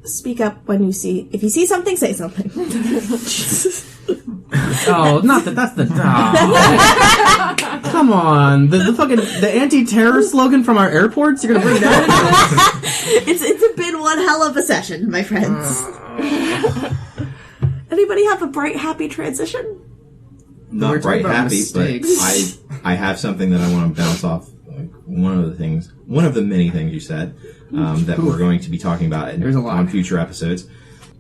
Speak up when if you see something, say something. Oh, not that. That's the. Oh. Come on, the fucking anti-terror slogan from our airports. You're gonna bring that It's been one hell of a session, my friends. Anybody have a bright, happy transition? Not bright, happy, but I have something that I want to bounce off. One of the many things you said that we're going to be talking about on future episodes.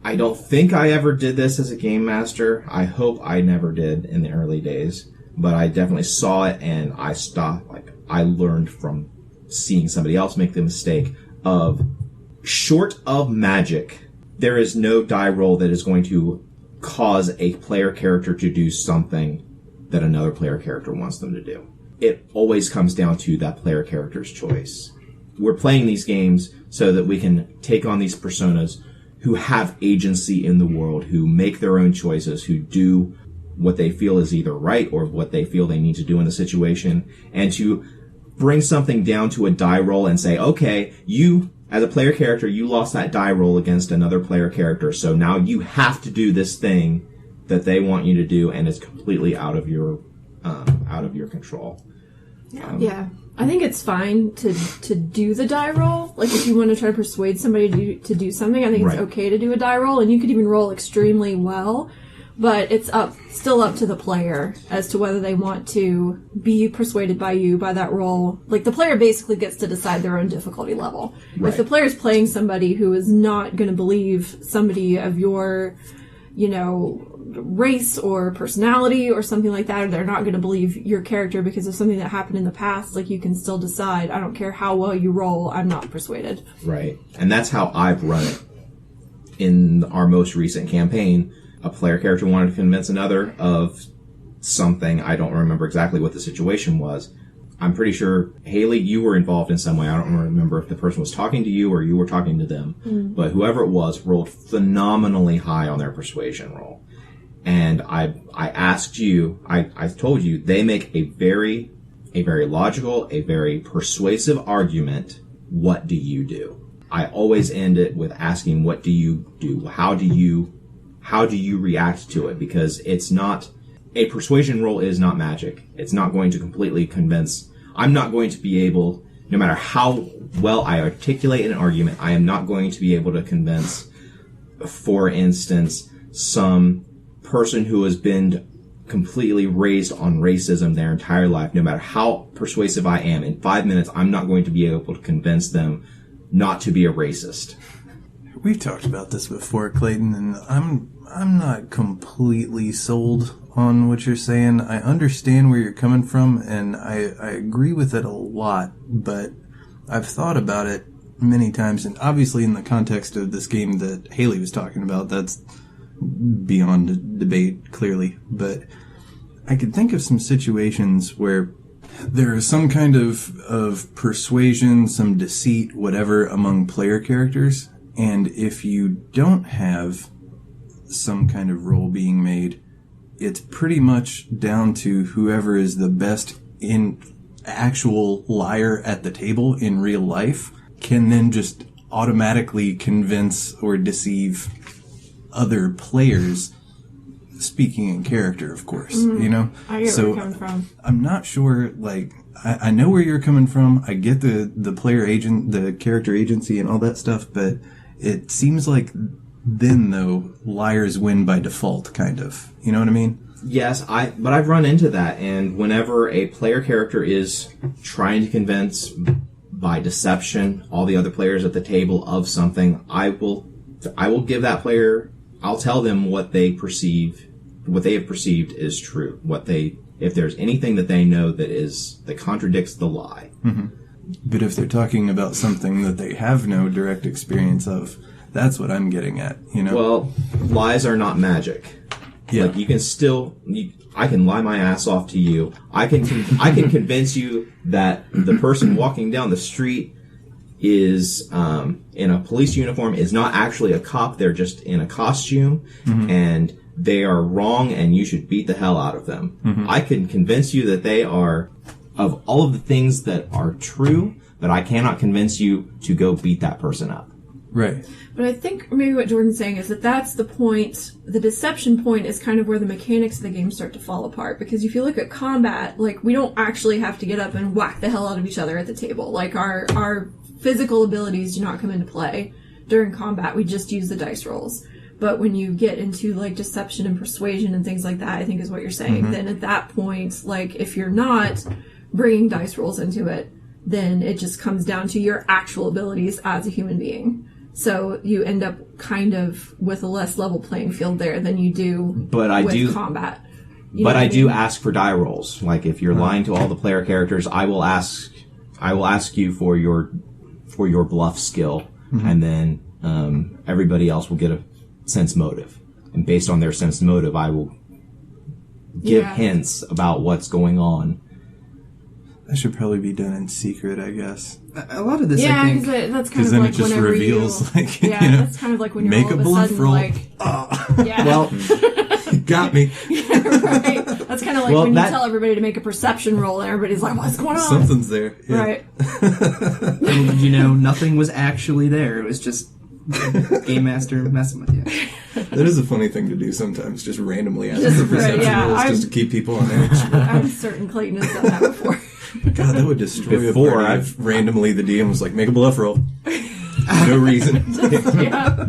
I don't think I ever did this as a game master. I hope I never did in the early days, but I definitely saw it and I stopped. Like, I learned from seeing somebody else make the mistake of, short of magic, there is no die roll that is going to cause a player character to do something that another player character wants them to do. It always comes down to that player character's choice. We're playing these games so that we can take on these personas who have agency in the world, who make their own choices, who do what they feel is either right or what they feel they need to do in the situation, and to bring something down to a die roll and say, okay, you, as a player character, you lost that die roll against another player character, so now you have to do this thing that they want you to do, and it's completely out of your control. Yeah. I think it's fine to do the die roll. Like, if you want to try to persuade somebody to do something, I think it's okay to do a die roll, and you could even roll extremely well, but it's still up to the player as to whether they want to be persuaded by you by that roll. Like, the player basically gets to decide their own difficulty level. Right. If the player's playing somebody who is not going to believe somebody of your, race or personality or something like that, or they're not going to believe your character because of something that happened in the past, like, you can still decide, I don't care how well you roll, I'm not persuaded. Right. And that's how I've run it. In our most recent campaign, a player character wanted to convince another of something. I don't remember exactly what the situation was. I'm pretty sure, Hayley, you were involved in some way. I don't remember if the person was talking to you or you were talking to them. But whoever it was rolled phenomenally high on their persuasion roll. And I asked you, I told you, they make a very logical, a very persuasive argument. What do you do? I always end it with asking, what do you do? How do you react to it? Because it's not, a persuasion roll is not magic. It's not going to completely convince. I'm not going to be able, no matter how well I articulate an argument, I am not going to be able to convince, for instance, some person who has been completely raised on racism their entire life. No matter how persuasive I am, in 5 minutes, I'm not going to be able to convince them not to be a racist. We've talked about this before, Clayton, and I'm not completely sold on what you're saying. I understand where you're coming from, and I agree with it a lot, but I've thought about it many times, and obviously in the context of this game that Hayley was talking about, that's beyond debate, clearly. But I could think of some situations where there is some kind of persuasion, some deceit, whatever, among player characters, and if you don't have some kind of role being made, it's pretty much down to whoever is the best in actual liar at the table in real life can then just automatically convince or deceive other players, speaking in character, of course, I get where you're coming from. I'm not sure, I know where you're coming from. I get the player agent, the character agency and all that stuff, but it seems like then, though, liars win by default, kind of. You know what I mean? Yes, but I've run into that, and whenever a player character is trying to convince by deception all the other players at the table of something, I will give that player, I'll tell them what they have perceived is true. If there's anything that they know that contradicts the lie. Mm-hmm. But if they're talking about something that they have no direct experience of, that's what I'm getting at, Well, lies are not magic. Yeah. Like, you can still, I can lie my ass off to you. I can convince you that the person walking down the street is in a police uniform is not actually a cop. They're just in a costume, and they are wrong, and you should beat the hell out of them. Mm-hmm. I can convince you that they are, of all of the things that are true, but I cannot convince you to go beat that person up. Right. But I think maybe what Jordan's saying is that that's the point. The deception point is kind of where the mechanics of the game start to fall apart. Because if you look at combat, we don't actually have to get up and whack the hell out of each other at the table. Our physical abilities do not come into play during combat. We just use the dice rolls. But when you get into like deception and persuasion and things like that, I think is what you're saying, then at that point, like if you're not bringing dice rolls into it, then it just comes down to your actual abilities as a human being. So you end up kind of with a less level playing field there than you do with combat. But I do ask for die rolls. Like if you're lying to all the player characters, I will ask you for your bluff skill, and then everybody else will get a sense motive. And based on their sense motive, I will give hints about what's going on. That should probably be done in secret, I guess. A lot of this, I think, that's kind of then like it just whenever reveals, you, like, you know, that's kind of like when you're make all a of a bluff sudden roll. like, well, Got me. right. That's kind of like when you tell everybody to make a perception roll, and everybody's like, "What's going on?" Something's there. Yeah. Right. little did you know, nothing was actually there. It was just Game Master messing with you. That is a funny thing to do sometimes, just randomly ask Just for perception right, rolls just to keep people on edge. I'm certain Clayton has done that before. God, that would destroy Before, a party. I've randomly, the DM was like, make a bluff roll. No reason. Yeah.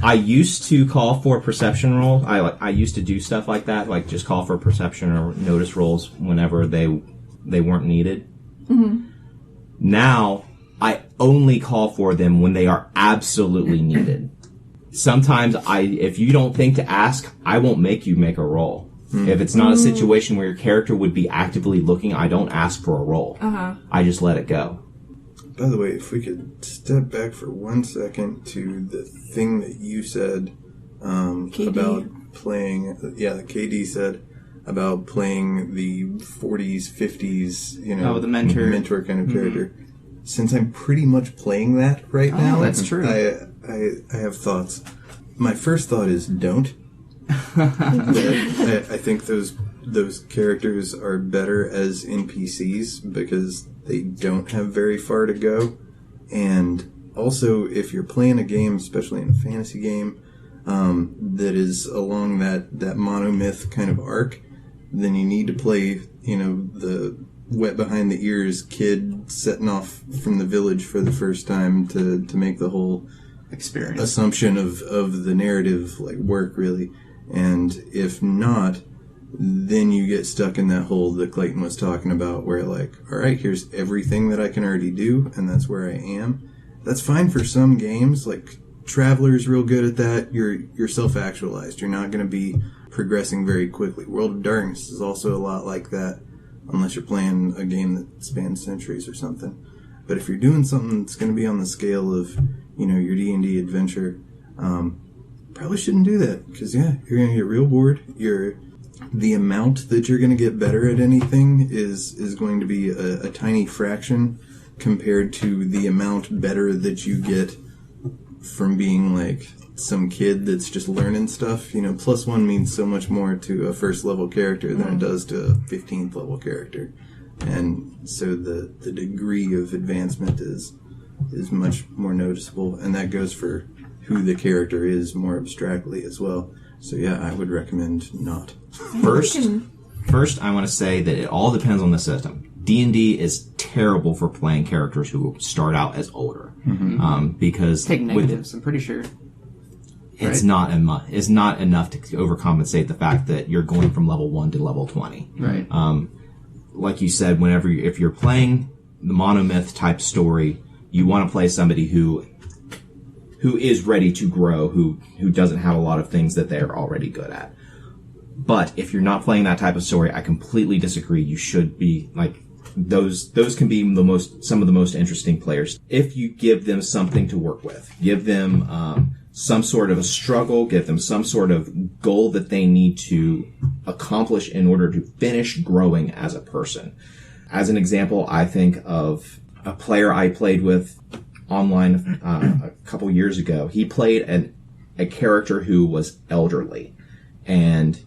I used to call for perception roll. I used to do stuff like that, like just call for perception or notice rolls whenever they weren't needed. Mm-hmm. Now, I only call for them when they are absolutely needed. Sometimes if you don't think to ask, I won't make you make a roll. If it's not a situation where your character would be actively looking, I don't ask for a roll. I just let it go. By the way, if we could step back for 1 second to the thing that you said about playing, that KD said about playing the 40s, 50s, the mentor kind of character. Since I'm pretty much playing that right now, that's true. I have thoughts. My first thought is don't. I think those characters are better as NPCs because they don't have very far to go. And also, if you're playing a game, especially in a fantasy game, that is along that monomyth kind of arc, then you need to play, the wet behind the ears kid setting off from the village for the first time to make the whole experience assumption of the narrative work really. And if not, then you get stuck in that hole that Clayton was talking about where all right, here's everything that I can already do and that's where I am. That's fine for some games, Traveler's real good at that. You're self-actualized. You're not going to be progressing very quickly. World of Darkness is also a lot like that, unless you're playing a game that spans centuries or something. But if you're doing something that's going to be on the scale of, your D&D adventure, probably shouldn't do that, because, you're going to get real bored. The amount that you're going to get better at anything is going to be a tiny fraction compared to the amount better that you get from being, some kid that's just learning stuff. +1 means so much more to a first-level character than it does to a 15th-level character. And so the degree of advancement is much more noticeable, and that goes for who the character is more abstractly as well. So I would recommend not. First, I want to say that it all depends on the system. D&D is terrible for playing characters who start out as older, because take negatives. I'm pretty sure it's not enough to overcompensate the fact that you're going from level 1 to level 20. Right. Like you said, if you're playing the monomyth type story, you want to play somebody who is ready to grow, who doesn't have a lot of things that they're already good at. But if you're not playing that type of story, I completely disagree. You should be those can be some of the most interesting players if you give them something to work with. Give them some sort of a struggle. Give them some sort of goal that they need to accomplish in order to finish growing as a person. As an example, I think of a player I played with online a couple years ago. He played a character who was elderly, and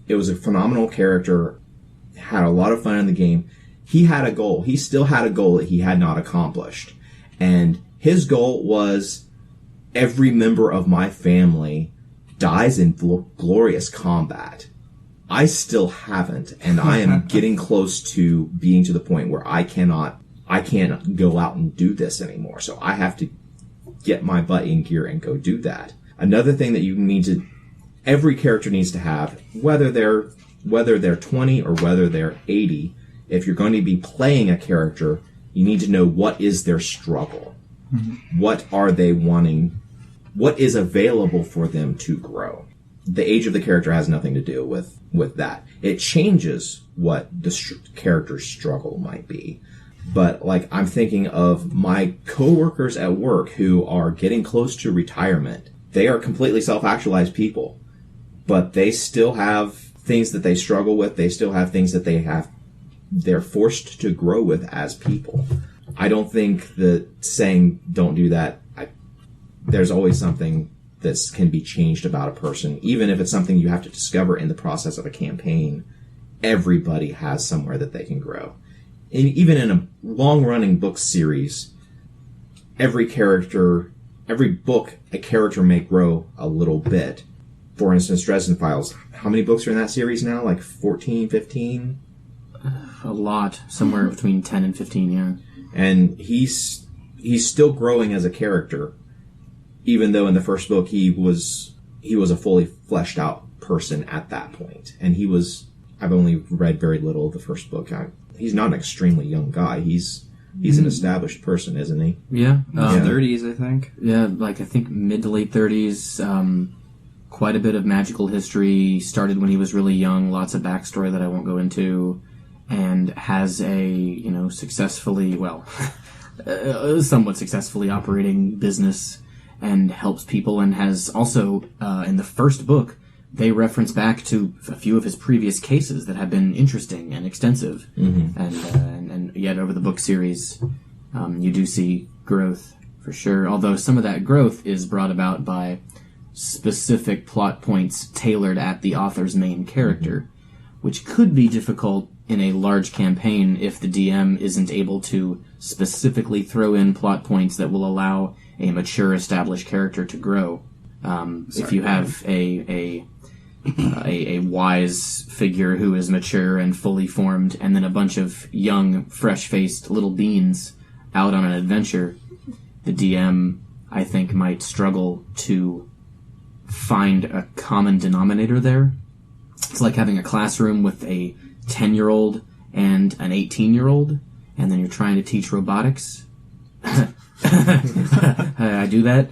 it was a phenomenal character, had a lot of fun in the game. He had a goal. He still had a goal that he had not accomplished. And his goal was, every member of my family dies in glorious combat. I still haven't, and I am getting close to being to the point where I I can't go out and do this anymore. So I have to get my butt in gear and go do that. Another thing that every character needs to have, whether they're 20 or whether they're 80, if you're going to be playing a character, you need to know what is their struggle. Mm-hmm. What are they wanting? What is available for them to grow? The age of the character has nothing to do with that. It changes what the character's struggle might be. But, like, I'm thinking of my coworkers at work who are getting close to retirement. They are completely self-actualized people, but they still have things that they struggle with. They still have things that they're forced to grow with as people. I don't think that saying don't do that, there's always something that can be changed about a person. Even if it's something you have to discover in the process of a campaign, everybody has somewhere that they can grow. And even in a long-running book series, every book, a character may grow a little bit. For instance, Dresden Files. How many books are in that series now? Like 14, 15? A lot. Somewhere between 10 and 15, yeah. And he's still growing as a character, even though in the first book he was a fully fleshed out person at that point. And I've only read very little of the first book. He's not an extremely young guy. He's an established person, isn't he? Yeah. 30s, I think. Yeah, I think mid to late 30s. Quite a bit of magical history. Started when he was really young. Lots of backstory that I won't go into. And has a, somewhat successfully operating business and helps people, and has also, in the first book, they reference back to a few of his previous cases that have been interesting and extensive. Mm-hmm. And yet over the book series, you do see growth for sure. Although some of that growth is brought about by specific plot points tailored at the author's main character, which could be difficult in a large campaign if the DM isn't able to specifically throw in plot points that will allow a mature, established character to grow. If you have a wise figure who is mature and fully formed, and then a bunch of young, fresh-faced little beans out on an adventure, the DM, I think, might struggle to find a common denominator there. It's like having a classroom with a 10-year-old and an 18-year-old, and then you're trying to teach robotics. I do that.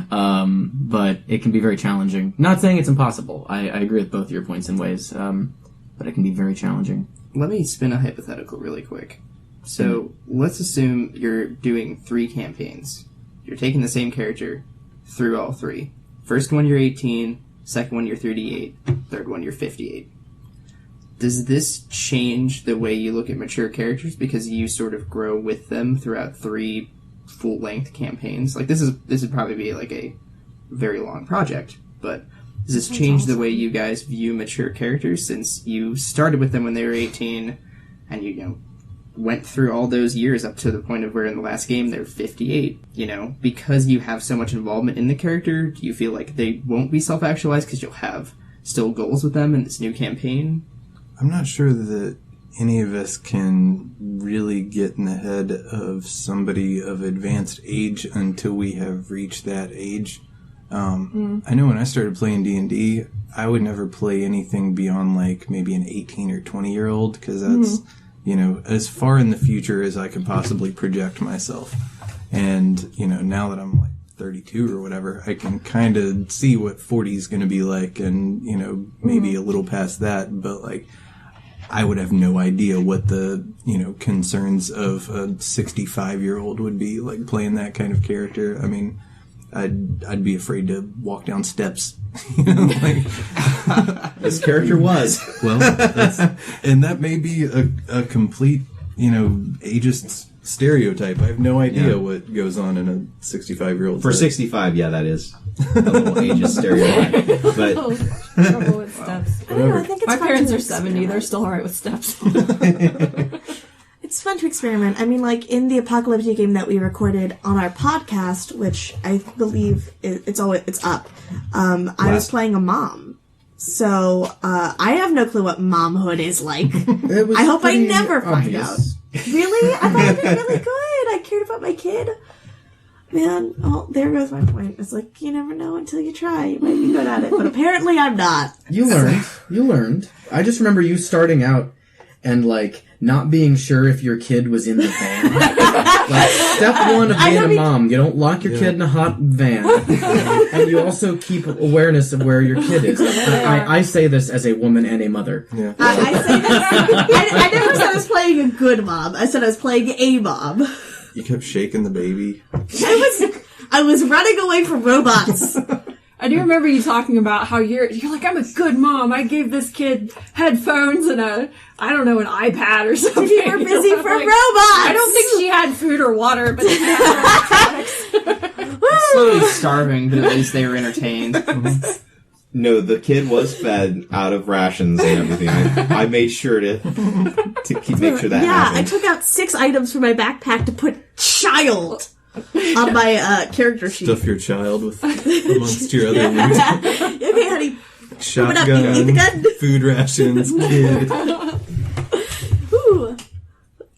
But it can be very challenging. Not saying it's impossible. I agree with both your points in ways, but it can be very challenging. Let me spin a hypothetical really quick. So let's assume you're doing 3 campaigns. You're taking the same character through all 3. First one you're 18, second one you're 38, third one you're 58. Does this change the way you look at mature characters because you sort of grow with them throughout 3 full-length campaigns? Like, this would probably be like a very long project, but does this change the way you guys view mature characters since you started with them when they were 18 and you went through all those years up to the point of where in the last game they're 58, because you have so much involvement in the character, do you feel like they won't be self-actualized because you'll have still goals with them in this new campaign? I'm not sure that any of us can really get in the head of somebody of advanced age until we have reached that age. I know when I started playing D&D, I would never play anything beyond maybe an 18 or 20-year-old because that's, as far in the future as I could possibly project myself. And, now that I'm 32 or whatever, I can kind of see what 40 is going to be like and, maybe a little past that, but I would have no idea what the, concerns of a 65-year-old would be playing that kind of character. I mean, I'd be afraid to walk down steps. This character was. Well, and that may be a complete, ageist stereotype. I have no idea what goes on in a 65-year-old. For 65, yeah, that is a little ageist stereotype. But trouble with steps. I don't know, I think it's My fun parents to are 70. They're still alright with steps. It's fun to experiment. I mean, in the Apocalyptic game that we recorded on our podcast, which I believe it's up, I was playing a mom. So, I have no clue what momhood is like. I hope I never find out. Really? I thought I'd been really good. I cared about my kid. Man, oh, there goes my point. It's like, you never know until you try. You might be good at it, but apparently I'm not. You learned. I just remember you starting out and, like, not being sure if your kid was in the van. Like, step one of being a mom, you don't lock your kid in a hot van. And you also keep awareness of where your kid is. I say this as a woman and a mother. Yeah. I say this. I never said I was playing a good mom. I said I was playing a mom. You kept shaking the baby. I was running away from robots. I do remember you talking about how you're like, I'm a good mom. I gave this kid headphones and an iPad or something. You were busy for like, robots. I don't think she had food or water, but she had Slowly starving, but at least they were entertained. No, the kid was fed out of rations and everything. I made sure to make sure that happened. I took out 6 items from my backpack to put child on my character sheet. Stuff your child with amongst your other loot. Okay, honey. Shotgun, Eat the gun. food rations, kid. Ooh.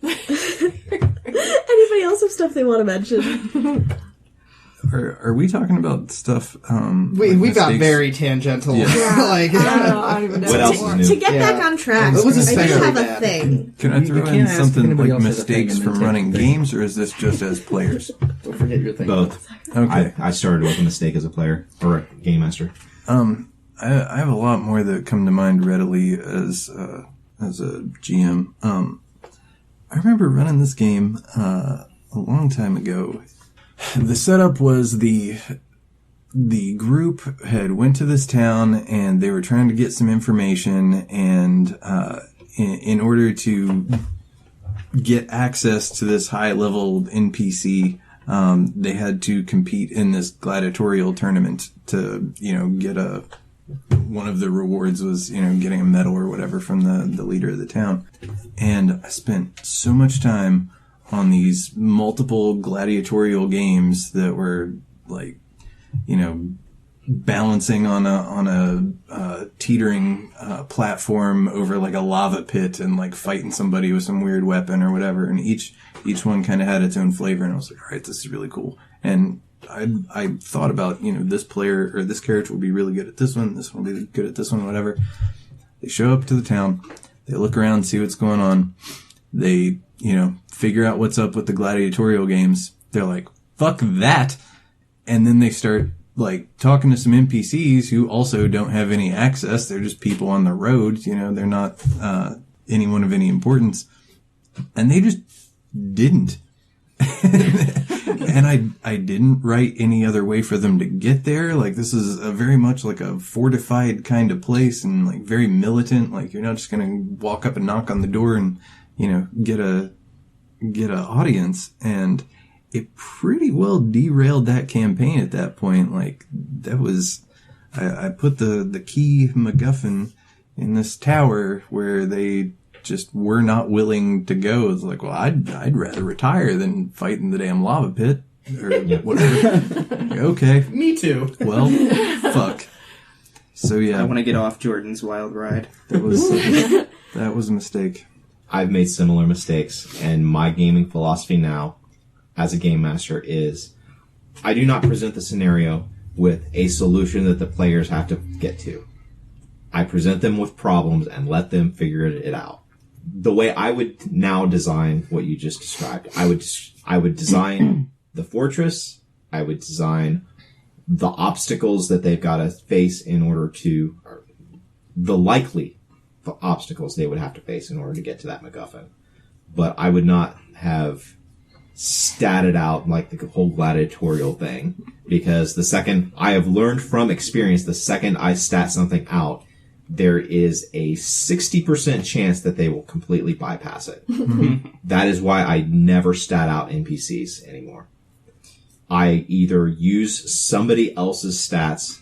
Anybody else have stuff they want to mention? Are we talking about stuff? We got very tangential. Yeah. Like, I don't even know. What else is new? To get back on track, It was I do especially have a bad. thing. Can I You throw can't in ask if something anybody like else has a thing mistakes and then from take running the thing. games, or is this just as players? Don't forget your thing. Both. Okay. I started with a mistake as a player or a game master. I have a lot more that come to mind readily as a GM. I remember running this game a long time ago. The setup was the group had went to this town and they were trying to get some information, and in order to get access to this high level NPC, they had to compete in this gladiatorial tournament to, get one of the rewards was, getting a medal or whatever from the leader of the town. And I spent so much time on these multiple gladiatorial games that were like, balancing on a teetering platform over like a lava pit and like fighting somebody with some weird weapon or whatever. And each one kind of had its own flavor. And I was like, all right, this is really cool. And I thought about, this player or this character will be really good at this one will be good at this one, whatever. They show up to the town, they look around, see what's going on. They, figure out what's up with the gladiatorial games. They're like, fuck that. And then they start like talking to some NPCs who also don't have any access. They're just people on the road. They're not, anyone of any importance. And they just didn't. And I didn't write any other way for them to get there. Like, this is a very much like a fortified kind of place and like very militant. Like, you're not just going to walk up and knock on the door and, get a audience. And it pretty well derailed that campaign at that point. Like, that was, I put the key MacGuffin in this tower where they just were not willing to go. It's like, well, I'd rather retire than fight in the damn lava pit or whatever. Okay. Me too. Well, fuck. So yeah, I want to get off Jordan's wild ride. that was a mistake. I've made similar mistakes, and my gaming philosophy now as a game master is I do not present the scenario with a solution that the players have to get to. I present them with problems and let them figure it out. The way I would now design what you just described, I would design the fortress, I would design the obstacles that they've got to face in order to, or the likely obstacles they would have to face in order to get to that MacGuffin. But I would not have statted out like the whole gladiatorial thing, because the second I have learned from experience, the second I stat something out, there is a 60% chance that they will completely bypass it. That is why I never stat out NPCs anymore. I either use somebody else's stats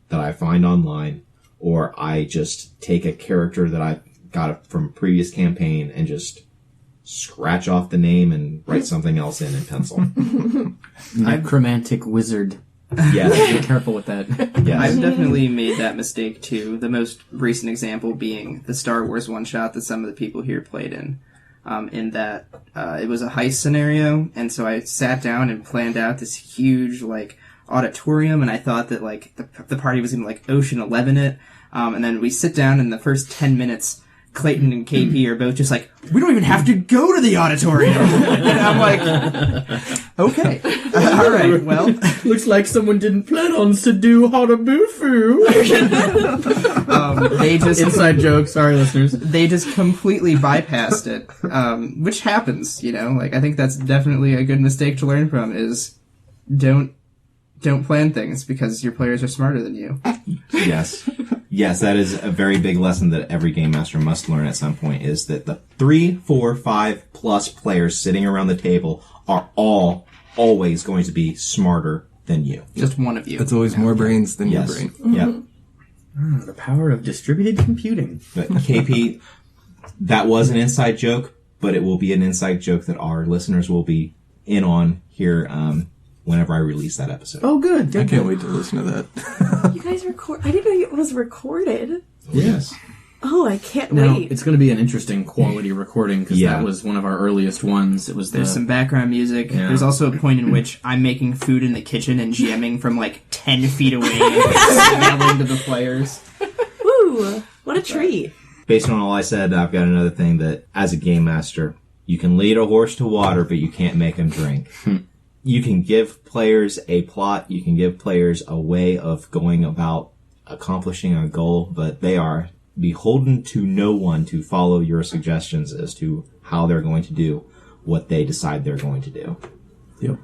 that I find online, or I just take a character that I got from a previous campaign and just scratch off the name and write something else in pencil. Necromantic wizard. Yes. Be careful with that. Yes. I've definitely made that mistake too. The most recent example being the Star Wars one-shot that some of the people here played in. in that it was a heist scenario, and so I sat down and planned out this huge like auditorium, and I thought that like the party was gonna like Ocean 11 it, and then we sit down in the first 10 minutes. Clayton and KP are both just like, we don't even have to go to the auditorium. And I'm like, okay, all right, well, Looks like someone didn't plan on to do Harabufu. they just Inside joke. Sorry, listeners. they just completely bypassed it, which happens, you know. Like I think that's definitely a good mistake to learn from is don't plan things because your players are smarter than you. Yes, that is a very big lesson that every game master must learn at some point, is that the 3, 4, 5 plus players sitting around the table are all always going to be smarter than you. Just one of you. It's always more brains than your Yes. brain. Yep. The power of distributed computing. But KP, that was an inside joke, but it will be an inside joke that our listeners will be in on here whenever I release that episode. Oh, good. I can't wait to listen to that. You guys record? I didn't know it was recorded. Yes. Oh, I can't Now, wait. it's going to be an interesting quality recording because Yeah. that was one of our earliest ones. It was There's some background music. Yeah. There's also a point in which I'm making food in the kitchen and jamming from like 10 feet away and yelling to the players. Woo! What a treat. Based on all I said, I've got another thing that, as a game master, you can lead a horse to water, but you can't make him drink. You can give players a plot, you can give players a way of going about accomplishing a goal, but they are beholden to no one to follow your suggestions as to how they're going to do what they decide they're going to do. Yep,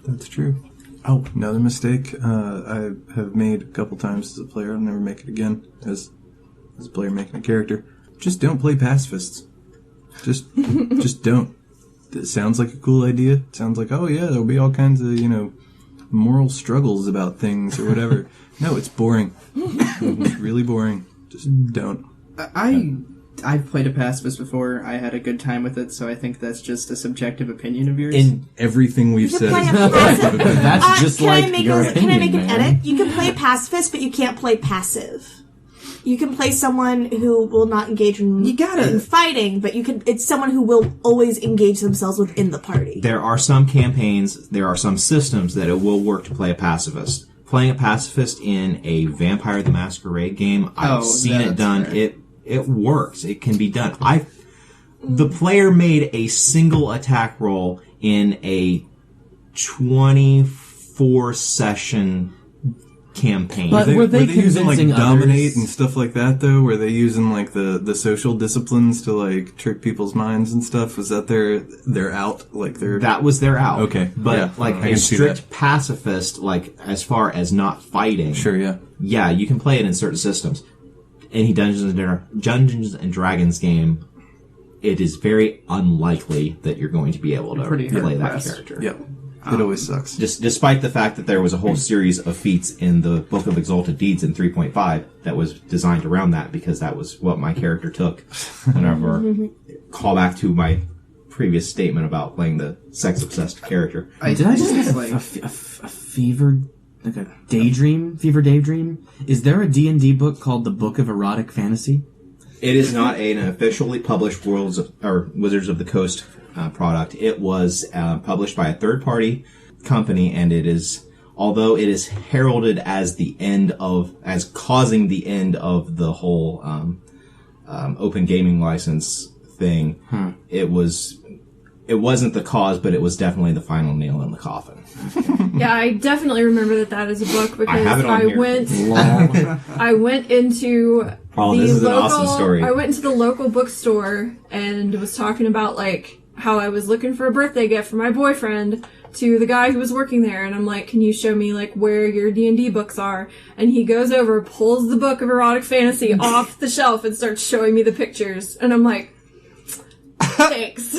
that's true. Oh, another mistake I have made a couple times as a player. I'll never make it again as a player making a character. Just don't play pacifists. Just don't. It sounds like a cool idea. It sounds like, oh yeah, there'll be all kinds of, moral struggles about things or whatever. No, it's boring. It's really boring. Just don't. I've played a pacifist before. I had a good time with it, so I think that's just a subjective opinion of yours. In everything we've You said. can play a passive. That's just can I like make your Can I make opinion, an man. edit? You can play pacifist, but you can't play passive. You can play someone who will not engage in fighting, but it's someone who will always engage themselves within the party. There are some campaigns, there are some systems that it will work to play a pacifist. Playing a pacifist in a Vampire the Masquerade game, I've seen it done. Fair. It works. It can be done. The player made a single attack roll in a 24 session campaign. But Were they they using like convincing dominate others? and stuff like that though? Were they using like the social disciplines to like trick people's minds and stuff? Was that their out? Like their That was their out. Okay, But yeah, like I a can see strict pacifist, like as far as not fighting. Sure, yeah. Yeah, you can play it in certain systems. Any Dungeons and Dragons game, it is very unlikely that you're going to be able to Pretty play that hard-pressed. character. Yep. It always sucks. Despite the fact that there was a whole series of feats in the Book of Exalted Deeds in 3.5 that was designed around that, because that was what my character took whenever call back to my previous statement about playing the sex-obsessed character. Did I just have a fever, like a fever daydream? Is there a D&D book called The Book of Erotic Fantasy? It is not an officially published Wizards of the Coast product. It was published by a third-party company, and it is, although it is heralded as causing the end of the whole open gaming license thing. It wasn't the cause, but it was definitely the final nail in the coffin. Yeah, I definitely remember that is a book because I have it on here. I went into This is an awesome story. I went into the local bookstore and was talking about like how I was looking for a birthday gift for my boyfriend to the guy who was working there, and I'm like, can you show me like where your D&D books are? And he goes over, pulls the Book of Erotic Fantasy off the shelf and starts showing me the pictures, and I'm like, thanks.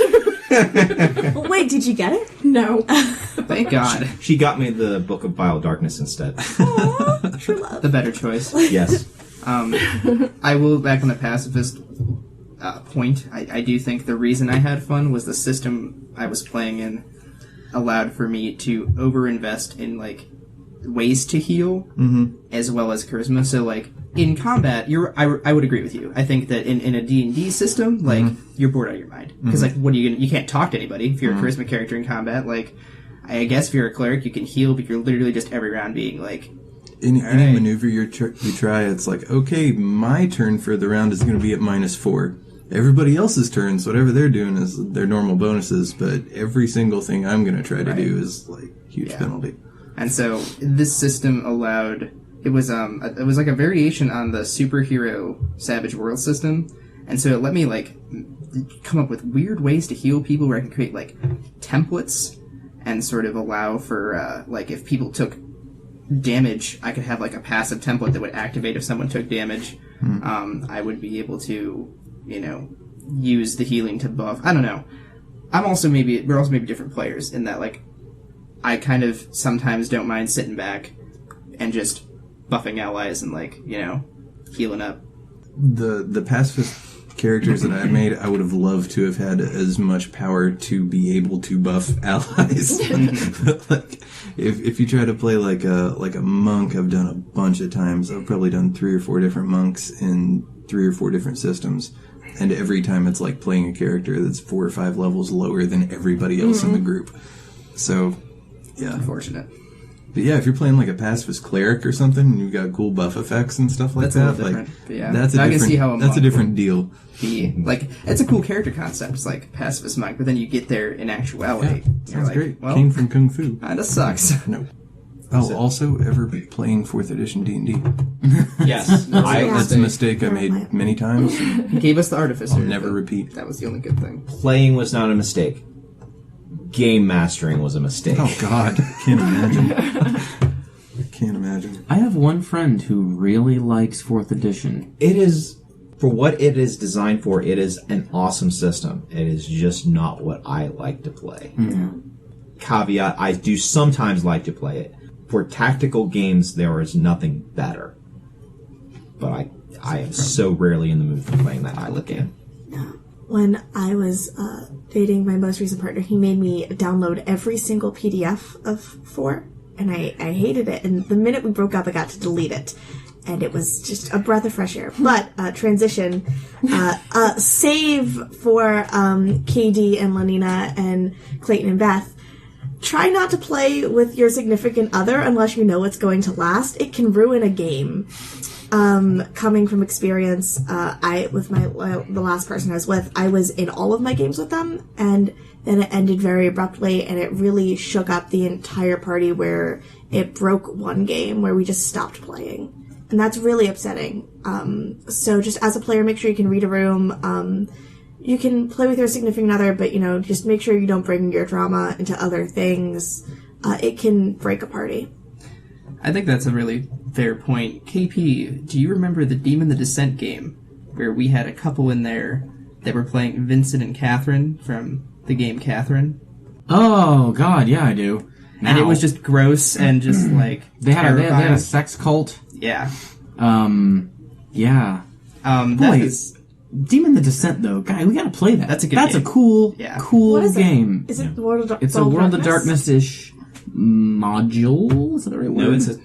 Wait, did you get it? No. Thank God. She got me the Book of Vile Darkness instead. Aww, true love. The better choice. Yes. I will, back on the pacifist point, I do think the reason I had fun was the system I was playing in allowed for me to overinvest in, like, ways to heal, as well as charisma. So, like, in combat, I would agree with you. I think that in a D&D system, like, you're bored out of your mind. Because, like, what are you gonna... You can't talk to anybody if you're a charisma character in combat. Like, I guess if you're a cleric, you can heal, but you're literally just every round being, like... Any maneuver you try, it's like, okay, my turn for the round is going to be at -4. Everybody else's turns, whatever they're doing, is their normal bonuses, but every single thing I'm going to try to do is, like, huge penalty. And so this system allowed... It was like a variation on the superhero Savage World system, and so it let me, like, come up with weird ways to heal people where I can create, like, templates and sort of allow for, like, if people took damage, I could have, like, a passive template that would activate if someone took damage. I would be able to, you know, use the healing to buff. I don't know. We're also maybe different players in that, like, I kind of sometimes don't mind sitting back and just buffing allies and, like, you know, healing up. The pacifist characters that I made, I would have loved to have had as much power to be able to buff allies. Like, if you try to play like a monk, I've done a bunch of times. I've probably done 3 or 4 different monks in 3 or 4 different systems, and every time it's like playing a character that's 4 or 5 levels lower than everybody else in the group. So, yeah, Unfortunate. But yeah, if you're playing like a pacifist cleric or something, and you've got cool buff effects and stuff like That's a that, little like different, but yeah. that's a I can different see how a that's a monk different deal. Like, it's a cool character concept. It's like pacifist monk, but then you get there in actuality. You're Sounds like, great. Well, Came from Kung Fu. kinda sucks. No. Oh, also, ever playing 4th edition D&D? Yes. That's a mistake I made many times. He gave us the artificer. I'll never repeat. That was the only good thing. Playing was not a mistake. Game mastering was a mistake. Oh, God. Can't imagine. I can't imagine. I have one friend who really likes 4th edition. It is, for what it is designed for, it is an awesome system. It is just not what I like to play. Caveat, I do sometimes like to play it. For tactical games, there is nothing better. But I am so rarely in the mood for playing that pilot game. When I was dating my most recent partner, he made me download every single PDF of 4, and I hated it. And the minute we broke up, I got to delete it. And it was just a breath of fresh air. But, transition, save for KD and Lenina and Clayton and Beth. Try not to play with your significant other unless you know it's going to last. It can ruin a game. Coming from experience, the last person I was with, I was in all of my games with them, and then it ended very abruptly, and it really shook up the entire party where it broke one game where we just stopped playing. And that's really upsetting. So just as a player, make sure you can read a room. You can play with your significant other, but, you know, just make sure you don't bring your drama into other things. It can break a party. I think that's a really fair point. KP, do you remember the Demon the Descent game, where we had a couple in there that were playing Vincent and Catherine from the game Catherine? Oh, God, yeah, I do. And it was just gross and just, like, They had terrifying. a sex cult. Yeah. Yeah. That Boy, is... Demon the Descent, though, guy, we gotta play that. That's a good That's game. a cool What is game. Is it the World of Darkness? It's a World of Darkness-ish module. Is that the right word? No, It's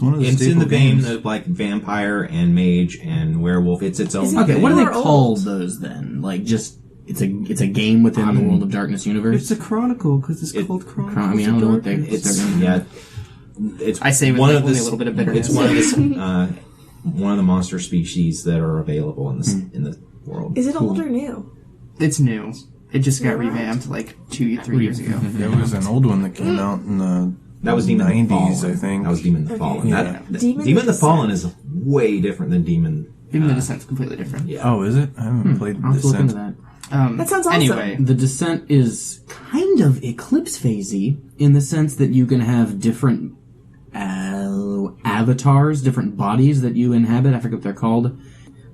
one of the it's in staple the vein games. of like vampire and mage and werewolf. It's its own. Is it Okay, thing. what do they Or call old. those then? Like, just it's a game within the World of Darkness universe. It's a chronicle because it's called Chronicles. I mean, I don't know what they. It's they're yeah. It's I say with one like of only the a little bit of bitterness. It's one of the one of the monster species that are available in the world. Is it old or new? It's new. It just got Right. revamped like 2-3 years ago. There was an old one that came out in the That was Demon the 90s, Fallen. I think. That was Demon the Okay. Fallen. Yeah. Demon the Fallen is way different than Demon. Even the Descent's completely different. Yeah. Oh, is it? I haven't played I'll have to look into Descent. that. That sounds awesome. Anyway, The Descent is kind of Eclipse phasey in the sense that you can have different avatars, different bodies that you inhabit. I forget what they're called.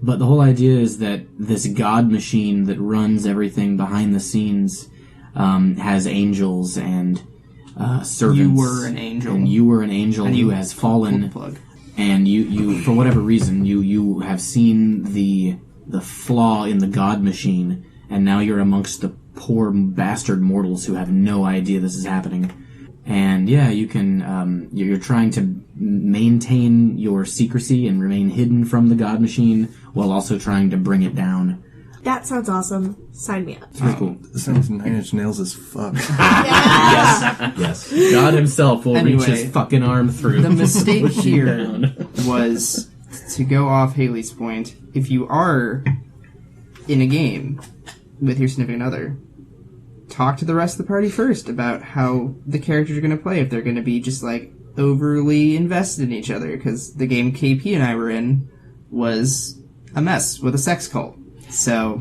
But the whole idea is that this god machine that runs everything behind the scenes has angels and servants. You were an angel. And you were an angel And who you has fallen. plug. And you for whatever reason, you have seen the flaw in the god machine, and now you're amongst the poor bastard mortals who have no idea this is happening. And yeah, you can, you're trying to maintain your secrecy and remain hidden from the God Machine while also trying to bring it down. That sounds awesome. Sign me up. Pretty cool. This sounds 9 Inch Nails as fuck. Yes. God himself will reach Anyway, his fucking arm through. The mistake Push you here down. was, to go off Hayley's point, if you are in a game with your significant other, talk to the rest of the party first about how the characters are going to play, if they're going to be just, like, overly invested in each other, because the game KP and I were in was a mess with a sex cult. So,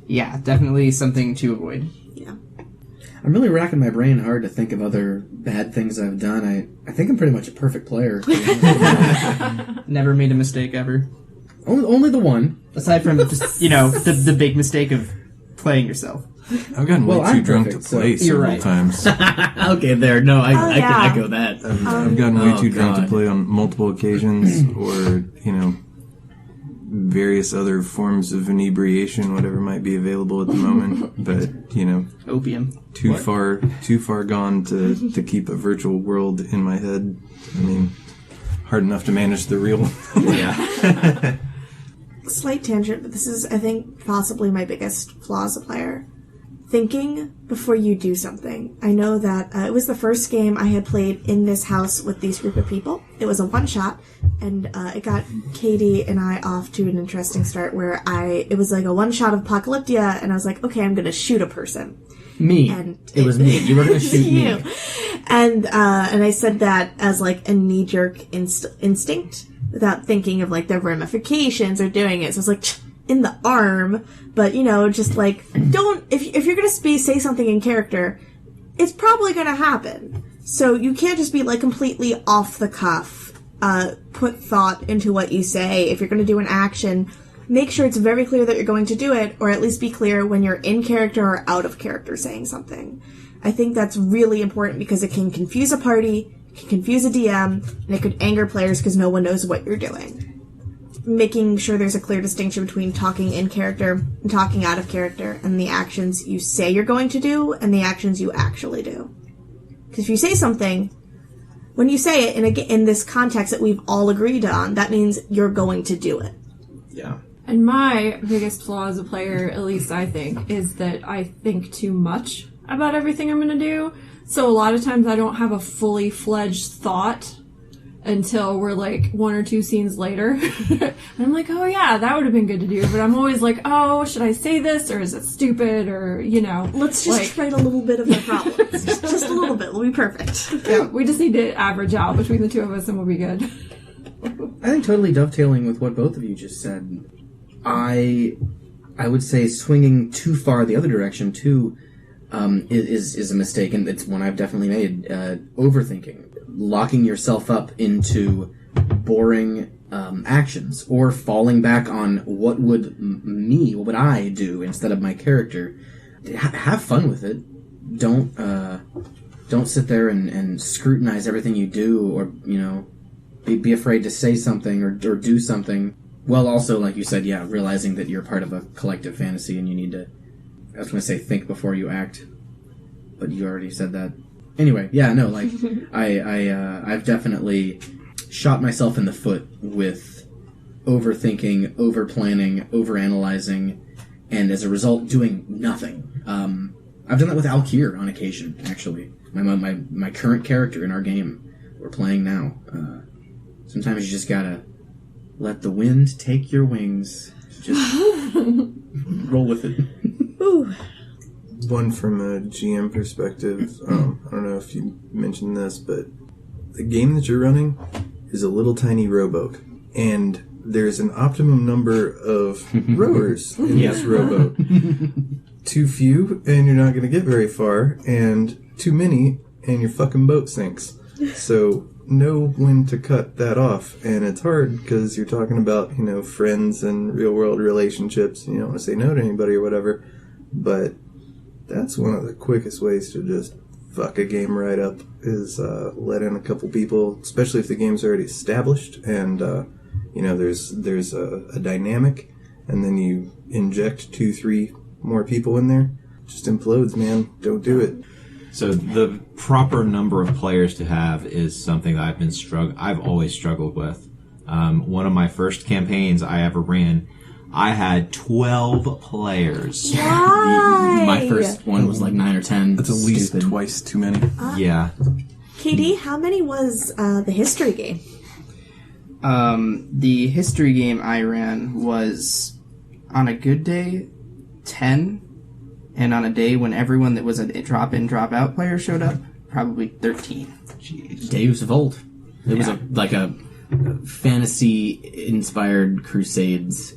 yeah, definitely something to avoid. Yeah. I'm really racking my brain hard to think of other bad things I've done. I think I'm pretty much a perfect player. Never made a mistake ever. Only the one. Aside from just, the big mistake of playing yourself. I've gotten way I'm too drunk perfect, to play so you're several right. times. Okay, there. No, I yeah. can echo that. I've gotten way too drunk God. to play on multiple occasions, or various other forms of inebriation, whatever might be available at the moment. But Opium. too far gone to keep a virtual world in my head. I mean, hard enough to manage the real. Yeah. Slight tangent, but this is, I think, possibly my biggest flaw as a player. Thinking before you do something. I know that it was the first game I had played in this house with these group of people. It was a one-shot, and it got Katie and I off to an interesting start where it was like a one-shot of Apocalyptia, and I was like, okay, I'm gonna shoot a person. Me. And It was me. You were going to shoot you. me. And I said that as like a knee-jerk instinct without thinking of like the ramifications or doing it. So I was like, in the arm, but just like, don't, if you're gonna say something in character, it's probably gonna happen. So you can't just be like completely off the cuff, put thought into what you say. If you're gonna do an action, make sure it's very clear that you're going to do it, or at least be clear when you're in character or out of character saying something. I think that's really important because it can confuse a party, it can confuse a DM, and it could anger players because no one knows what you're doing. Making sure there's a clear distinction between talking in character and talking out of character, and the actions you say you're going to do and the actions you actually do. Because if you say something, when you say it in this context that we've all agreed on, that means you're going to do it. Yeah. And my biggest flaw as a player, at least I think, is that I think too much about everything I'm going to do. So a lot of times I don't have a fully fledged thought until we're like 1 or 2 scenes later. And I'm like, oh yeah, that would have been good to do. But I'm always like, oh, should I say this, or is it stupid, or Let's just trade a little bit of the problems. just a little bit. We'll be perfect. Yeah, we just need to average out between the two of us and we'll be good. I think totally dovetailing with what both of you just said, I would say swinging too far the other direction too is a mistake, and it's one I've definitely made. Overthinking, locking yourself up into boring actions, or falling back on what would I do instead of my character. Have fun with it. Don't sit there and scrutinize everything you do, or be afraid to say something or do something. Well, also, like you said, yeah, realizing that you're part of a collective fantasy and you need to, I was going to say think before you act, but you already said that. Anyway, yeah, no, like, I've definitely shot myself in the foot with overthinking, over-planning, over-analyzing, and as a result, doing nothing. I've done that with Alkir on occasion, actually. My current character in our game we're playing now. Sometimes you just gotta let the wind take your wings. Just roll with it. Ooh. One from a GM perspective, I don't know if you mentioned this, but the game that you're running is a little tiny rowboat, and there's an optimum number of rowers in this rowboat. Too few, and you're not going to get very far, and too many, and your fucking boat sinks. So know when to cut that off, and it's hard because you're talking about, friends and real-world relationships, and you don't want to say no to anybody or whatever, but that's one of the quickest ways to just fuck a game right up, is let in a couple people, especially if the game's already established and there's a dynamic, and then you inject 2-3 more people in there. Just implodes, man. Don't do it. So the proper number of players to have is something that I've always struggled with. One of my first campaigns I ever ran, I had 12 players. Why? My first one was like 9 or 10. That's at least Stupid. twice too many. Yeah. KD, how many was the history game? The history game I ran was, on a good day, 10, and on a day when everyone that was a drop-in, drop-out player showed up, probably 13. Jeez. Deus Evolve. It was like a fantasy-inspired Crusades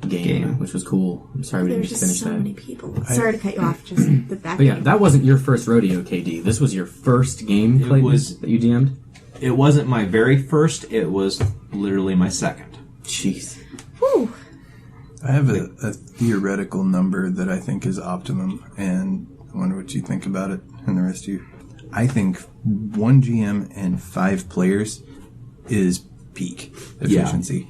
game, which was cool. I'm sorry we didn't There's just just finish so that. many people. Sorry to cut you off, just the back. But yeah, that wasn't your first rodeo, KD. This was your first game, Clayton, was- that you DM'd? It wasn't my very first, it was literally my second. Jeez. Whew. I have a theoretical number that I think is optimum, and I wonder what you think about it, and the rest of you. I think 1 GM and 5 players is peak efficiency.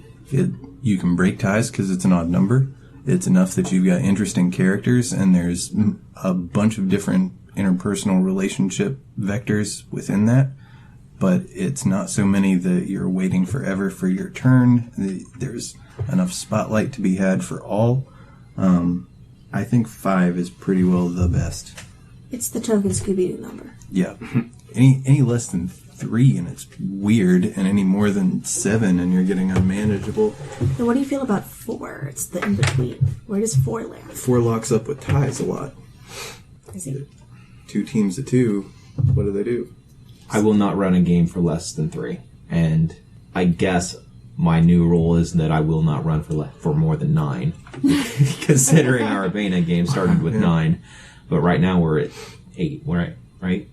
You can break ties because it's an odd number. It's enough that you've got interesting characters, and there's a bunch of different interpersonal relationship vectors within that. But it's not so many that you're waiting forever for your turn. There's enough spotlight to be had for all. I think 5 is pretty well the best. It's the token Scooby-Doo number. Yeah. Any less than 3 and it's weird, and any more than 7 and you're getting unmanageable. Now, what do you feel about 4? It's the in-between. Where does 4 land? 4 locks up with ties a lot. Is it? 2 teams of 2. What do they do? I will not run a game for less than 3. And I guess my new rule is that I will not run for more than 9. Considering our Urbana game started with 9. But right now we're at 8, right?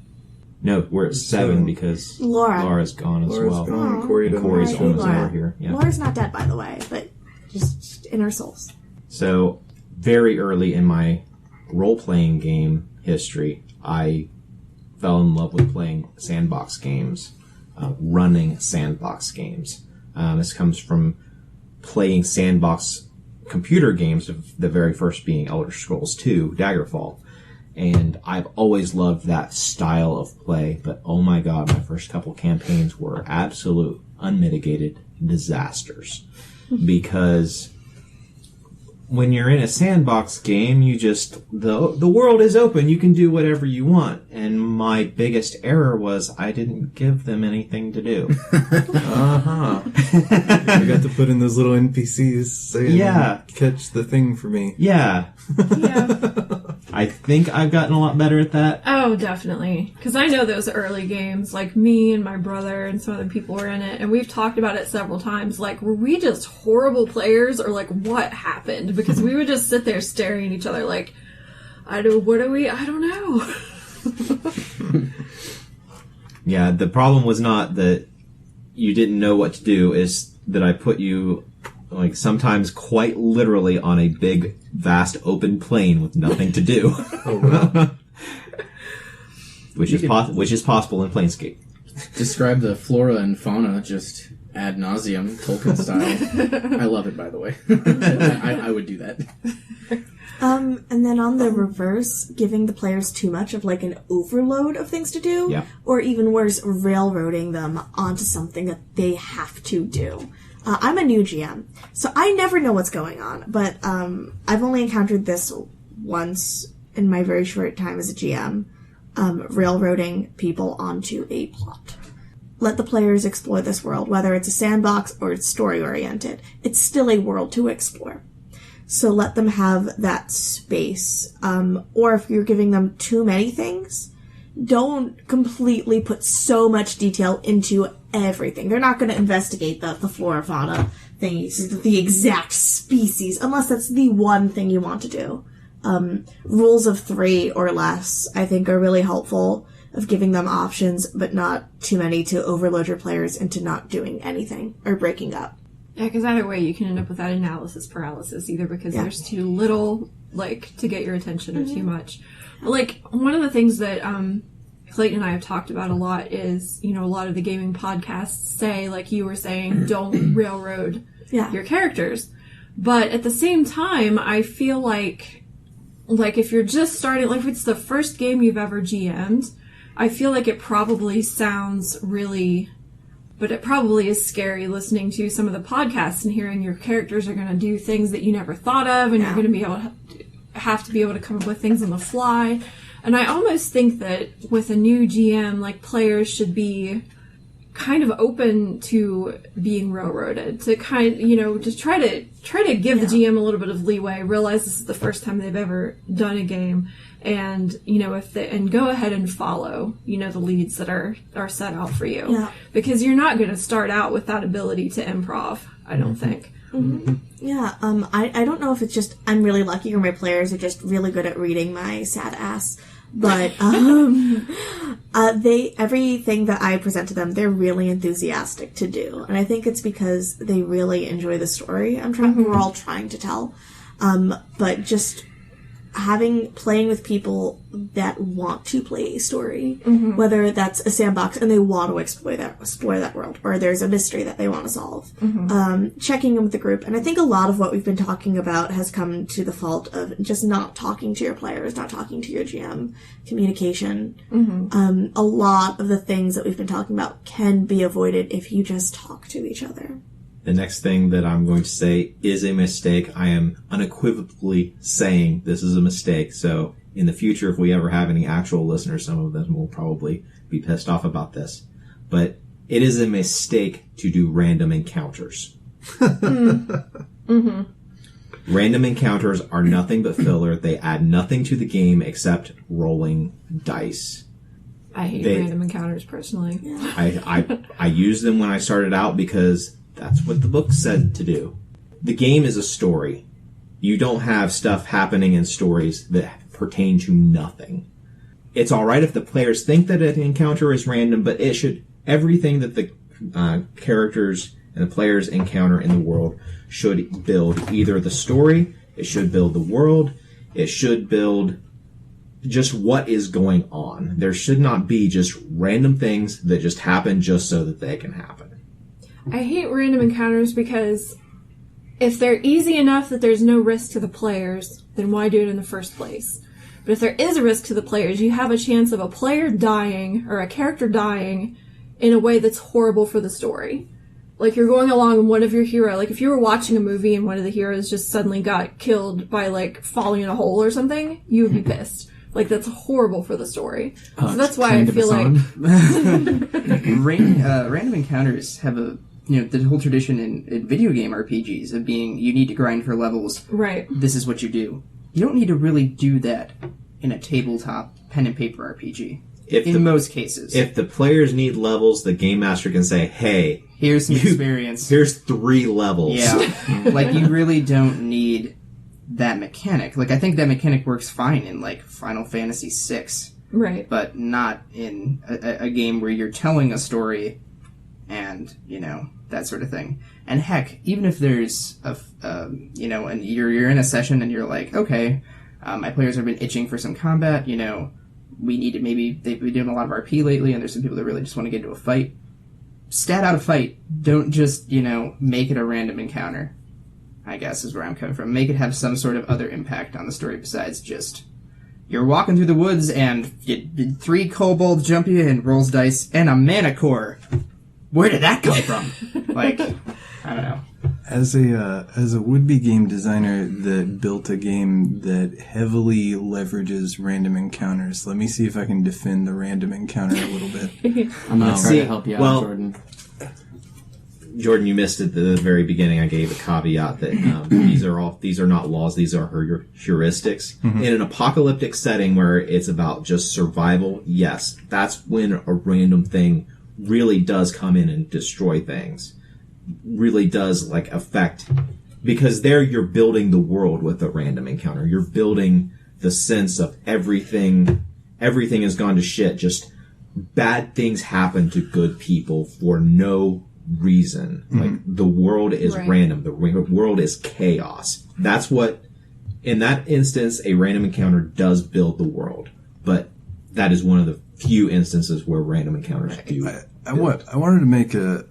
No, we're at 7 because Laura's gone as well. Gone, and Corey And doesn't Corey's have Hey, almost Laura. over here. Yeah. Laura's not dead, by the way, but just in her souls. So, very early in my role-playing game history, I fell in love with playing sandbox games, running sandbox games. This comes from playing sandbox computer games, the very first being Elder Scrolls 2, Daggerfall. And I've always loved that style of play, but oh my god, my first couple campaigns were absolute, unmitigated disasters. Because when you're in a sandbox game, you just, the world is open, you can do whatever you want. And my biggest error was I didn't give them anything to do. I got to put in those little NPCs saying, Yeah. catch the thing for me. Yeah. Yeah. I think I've gotten a lot better at that. Oh, definitely. Because I know those early games, like me and my brother and some other people were in it, and we've talked about it several times. Like, were we just horrible players, or like what happened? Because we would just sit there staring at each other, like, I don't know. Yeah, the problem was not that you didn't know what to do, is that I put you, like, sometimes quite literally on a big, vast, open plain with nothing to do. Oh, wow. which is possible in Planescape. Describe the flora and fauna just ad nauseum, Tolkien style. I love it, by the way. I would do that. And then on the reverse, giving the players too much of like an overload of things to do, Yeah. or even worse, railroading them onto something that they have to do. I'm a new GM, so I never know what's going on, but I've only encountered this once in my very short time as a GM, railroading people onto a plot. Let the players explore this world, whether it's a sandbox or it's story-oriented. It's still a world to explore. So let them have that space. Or if you're giving them too many things, don't completely put so much detail into everything. They're not going to investigate the flora fauna things, the exact species, unless that's the one thing you want to do. Rules of 3 or less, I think, are really helpful of giving them options, but not too many to overload your players into not doing anything or breaking up. Yeah, because either way, you can end up with that analysis paralysis, either because there's too little, like, to get your attention or too much. But, like, one of the things that Clayton and I have talked about a lot is, you know, a lot of the gaming podcasts say, like you were saying, don't railroad your characters. But at the same time, I feel like if you're just starting, like if it's the first game you've ever GM'd, I feel like it probably sounds really, but it probably is scary listening to some of the podcasts and hearing your characters are going to do things that you never thought of, and you're going to be able to have to be able to come up with things on the fly. And I almost think that with a new GM, like, players should be kind of open to being railroaded, to to try to give the GM a little bit of leeway, realize this is the first time they've ever done a game, and and go ahead and follow the leads that are set out for you, because you're not going to start out with that ability to improv, I don't think. Mm-hmm. Yeah, I don't know if it's just I'm really lucky or my players are just really good at reading my sad ass. But everything that I present to them, they're really enthusiastic to do, and I think it's because they really enjoy the story we're all trying to tell. But just playing with people that want to play a story, whether that's a sandbox and they want to explore that world, or there's a mystery that they want to solve, checking in with the group. And I think a lot of what we've been talking about has come to the fault of just not talking to your players, not talking to your GM, communication. A lot of the things that we've been talking about can be avoided if you just talk to each other. The next thing that I'm going to say is a mistake. I am unequivocally saying this is a mistake. So in the future, if we ever have any actual listeners, some of them will probably be pissed off about this. But it is a mistake to do random encounters. Random encounters are nothing but filler. They add nothing to the game except rolling dice. I hate random encounters personally. I used them when I started out because that's what the book said to do. The game is a story. You don't have stuff happening in stories that pertain to nothing. It's alright if the players think that an encounter is random, but everything that the characters and the players encounter in the world should build either the story, it should build the world, it should build just what is going on. There should not be just random things that just happen just so that they can happen. I hate random encounters because if they're easy enough that there's no risk to the players, then why do it in the first place? But if there is a risk to the players, you have a chance of a player dying or a character dying in a way that's horrible for the story. Like, you're going along and one of your hero, like if you were watching a movie and one of the heroes just suddenly got killed by like falling in a hole or something, you would be pissed. Like, that's horrible for the story. So that's why I feel like random encounters have the whole tradition in video game RPGs of being, you need to grind for levels. Right. This is what you do. You don't need to really do that in a tabletop pen and paper RPG. In most cases. If the players need levels, the game master can say, hey, here's some experience. Here's 3 levels. Yeah. Like, you really don't need that mechanic. Like, I think that mechanic works fine in, like, Final Fantasy VI. Right. But not in a game where you're telling a story and, that sort of thing. And heck, even if there's and you're in a session and you're like, okay, my players have been itching for some combat, we need to they've been doing a lot of RP lately and there's some people that really just want to get into a fight. Stat out a fight. Don't just, make it a random encounter, I guess is where I'm coming from. Make it have some sort of other impact on the story besides just, you're walking through the woods and 3 kobolds jump you in, rolls dice, and a mana core. Where did that come from? Like, I don't know. As a would-be game designer that built a game that heavily leverages random encounters, let me see if I can defend the random encounter a little bit. I'm going to try to help you out, Jordan. Jordan, you missed at the very beginning. I gave a caveat that these are not laws; these are heuristics. Mm-hmm. In an apocalyptic setting where it's about just survival, yes, that's when a random thing really does come in and destroy things. Really does affect, because there you're building the world with a random encounter. You're building the sense of everything has gone to shit. Just bad things happen to good people for no reason. Mm-hmm. Like, the world is random. The world is chaos. That's what, in that instance, a random encounter does build the world. But that is one of the few instances where random encounters do. I wanted to make a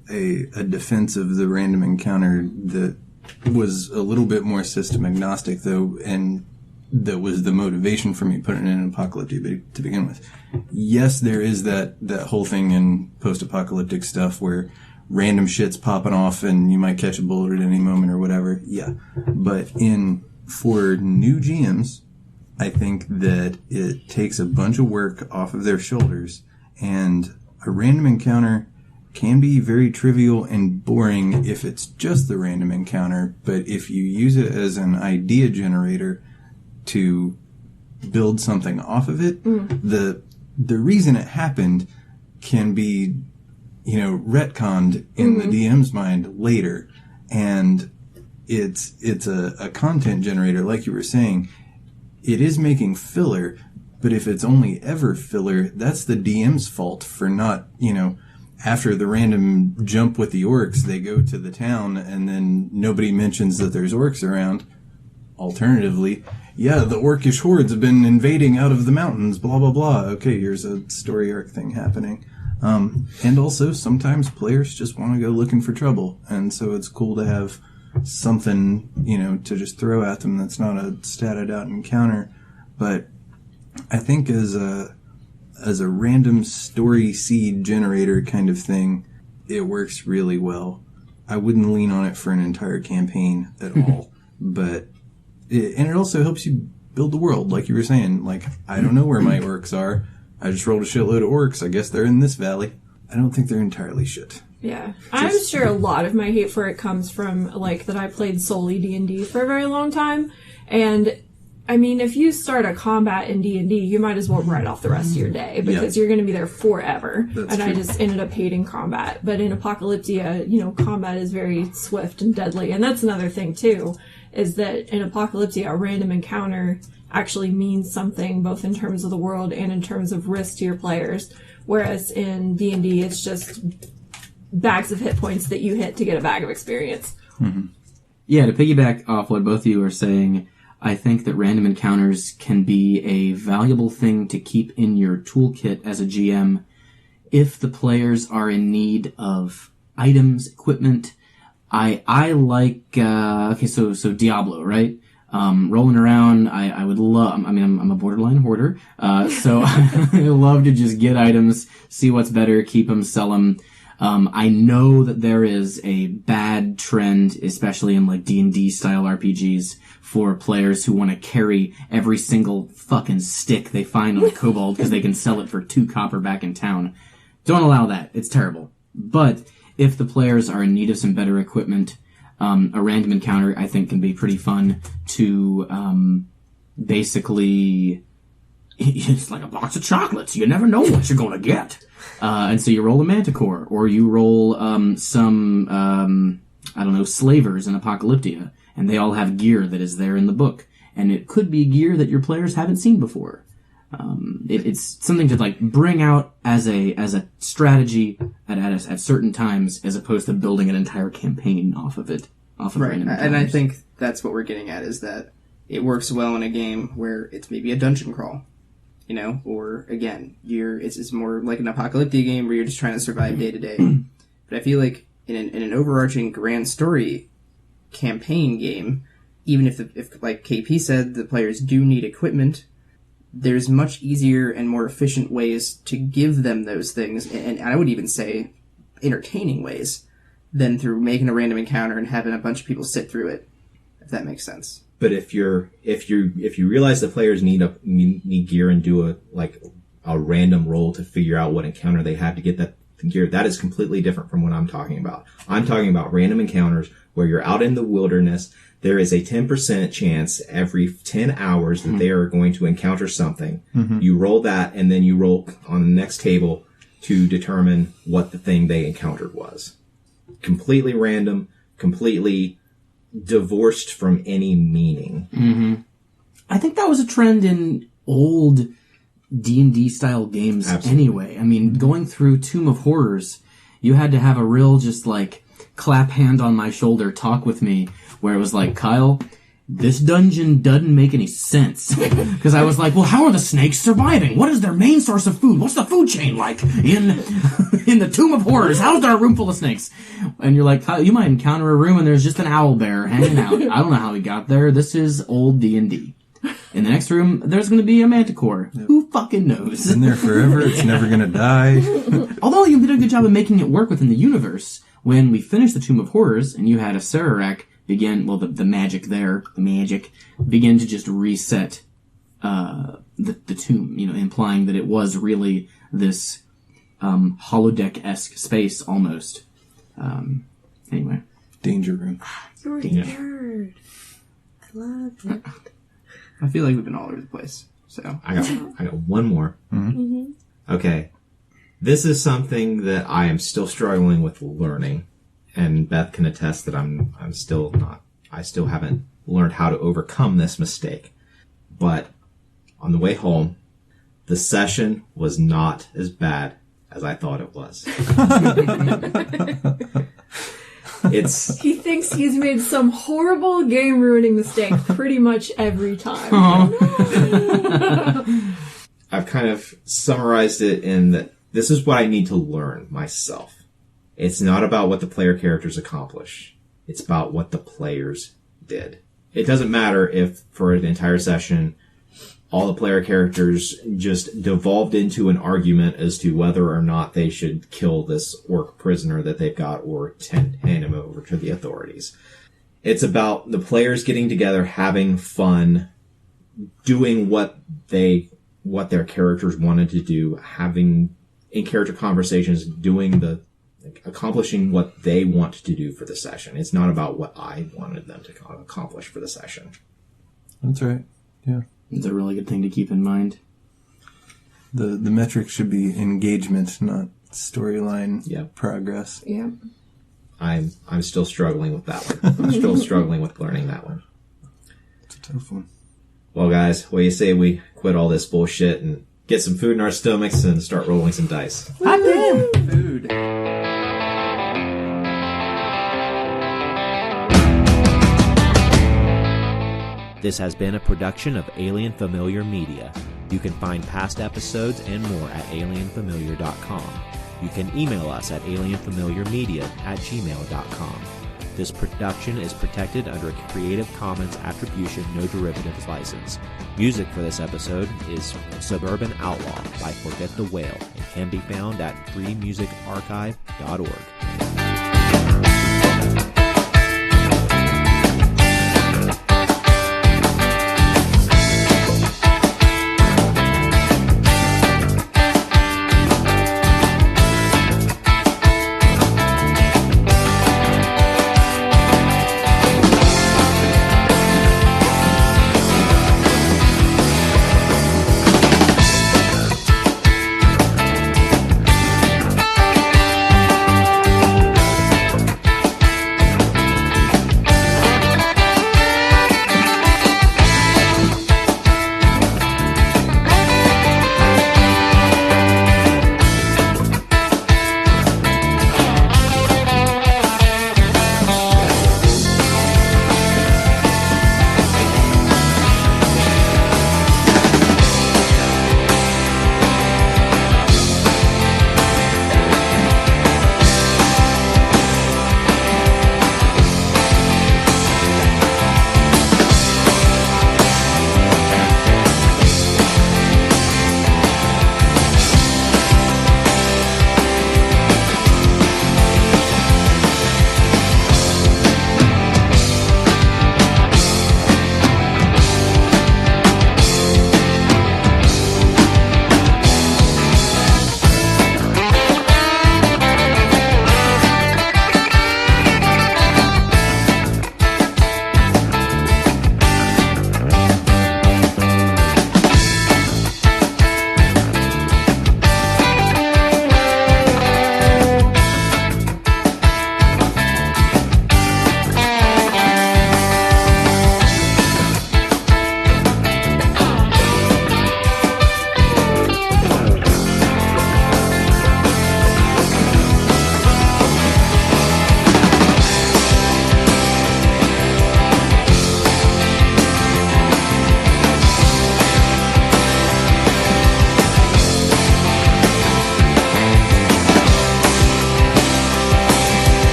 defense of the random encounter that was a little bit more system agnostic, though, and that was the motivation for me putting it in apocalyptic to begin with. Yes, there is that whole thing in post-apocalyptic stuff where random shit's popping off and you might catch a bullet at any moment or whatever. Yeah. But for new GMs, I think that it takes a bunch of work off of their shoulders, and a random encounter can be very trivial and boring if it's just the random encounter, but if you use it as an idea generator to build something off of it, the reason it happened can be, retconned in the DM's mind later, and it's a content generator, like you were saying. It is making filler, but if it's only ever filler, that's the DM's fault for not, after the random jump with the orcs, they go to the town and then nobody mentions that there's orcs around. Alternatively, yeah, the orcish hordes have been invading out of the mountains, blah, blah, blah. Okay, here's a story arc thing happening. And also, sometimes players just want to go looking for trouble, and so it's cool to have something, to just throw at them that's not a statted out encounter. But I think as a random story seed generator kind of thing, it works really well. I wouldn't lean on it for an entire campaign at all, but it also helps you build the world, like you were saying. Like, I don't know where my orcs are. I just rolled a shitload of orcs. I guess they're in this valley. I don't think they're entirely shit. Yeah. I'm sure a lot of my hate for it comes from, that I played solely D&D for a very long time. And, I mean, if you start a combat in D&D, you might as well write off the rest of your day, because you're going to be there forever. That's true. I just ended up hating combat. But in Apocalyptia, combat is very swift and deadly. And that's another thing, too, is that in Apocalyptia, a random encounter actually means something, both in terms of the world and in terms of risk to your players. Whereas in D&D, it's just bags of hit points that you hit to get a bag of experience. Mm-hmm. Yeah, to piggyback off what both of you are saying, I think that random encounters can be a valuable thing to keep in your toolkit as a GM if the players are in need of items, equipment. I like, so Diablo, right? Rolling around, I would love, I'm a borderline hoarder, so I love to just get items, see what's better, keep them, sell them. I know that there is a bad trend, especially in D&D style RPGs, for players who want to carry every single fucking stick they find on the kobold because they can sell it for 2 copper back in town. Don't allow that. It's terrible. But if the players are in need of some better equipment, a random encounter, I think, can be pretty fun to basically... It's like a box of chocolates. You never know what you're going to get. And so you roll a manticore, or you roll slavers in Apocalyptia, and they all have gear that is there in the book. And it could be gear that your players haven't seen before. It's something to bring out as a strategy at certain times, as opposed to building an entire campaign off of it. Right, and I think that's what we're getting at, is that it works well in a game where it's maybe a dungeon crawl. Or again, it's more like an apocalyptic game where you're just trying to survive day to day. But I feel like in an overarching grand story campaign game, even if like KP said, the players do need equipment, there's much easier and more efficient ways to give them those things, and I would even say entertaining ways, than through making a random encounter and having a bunch of people sit through it. If that makes sense. But if you realize the players need gear and do a random roll to figure out what encounter they have to get that gear, that is completely different from what I'm talking about. I'm talking about random encounters where you're out in the wilderness. There is a 10% chance every 10 hours that they are going to encounter something. Mm-hmm. You roll that, and then you roll on the next table to determine what the thing they encountered was. Completely random, completely divorced from any meaning. Mm-hmm. I think that was a trend in old D&D style games. Absolutely. Anyway. I mean, going through Tomb of Horrors, you had to have a real clap hand on my shoulder talk with me, where it was like, Kyle, this dungeon doesn't make any sense. Because I was like, well, how are the snakes surviving? What is their main source of food? What's the food chain like in the Tomb of Horrors? How is there a room full of snakes? And you're like, Kyle, you might encounter a room and there's just an owl bear hanging out. I don't know how he got there. This is old D&D. In the next room, there's going to be a manticore. Who fucking knows? In there forever. It's never gonna die. Although you did a good job of making it work within the universe, when we finished the Tomb of Horrors and you had a Sararak begin, well, the magic begin to just reset the tomb, implying that it was really this holodeck-esque space almost. Anyway. Danger room. You're a nerd. I love it. I feel like we've been all over the place. So I got one more. Mm-hmm. Okay. This is something that I am still struggling with learning, and Beth can attest that I still haven't learned how to overcome this mistake. But on the way home, the session was not as bad as I thought it was. He thinks he's made some horrible game-ruining mistake pretty much every time. I've kind of summarized it in that this is what I need to learn myself. It's not about what the player characters accomplish. It's about what the players did. It doesn't matter if, for an entire session, all the player characters just devolved into an argument as to whether or not they should kill this orc prisoner that they've got or hand him over to the authorities. It's about the players getting together, having fun, doing what their characters wanted to do, having in-character conversations, accomplishing what they want to do for the session. It's not about what I wanted them to accomplish for the session. That's right. Yeah. It's a really good thing to keep in mind. The metric should be engagement, not storyline progress. Yeah. I'm still struggling with that one. I'm still struggling with learning that one. It's a tough one. Well, guys, what do you say we quit all this bullshit and get some food in our stomachs and start rolling some dice? hot damn food. This has been a production of Alien Familiar Media. You can find past episodes and more at alienfamiliar.com. You can email us at alienfamiliarmedia@gmail.com. This production is protected under a Creative Commons Attribution No Derivatives license. Music for this episode is Suburban Outlaw by Forget the Whale and can be found at freemusicarchive.org.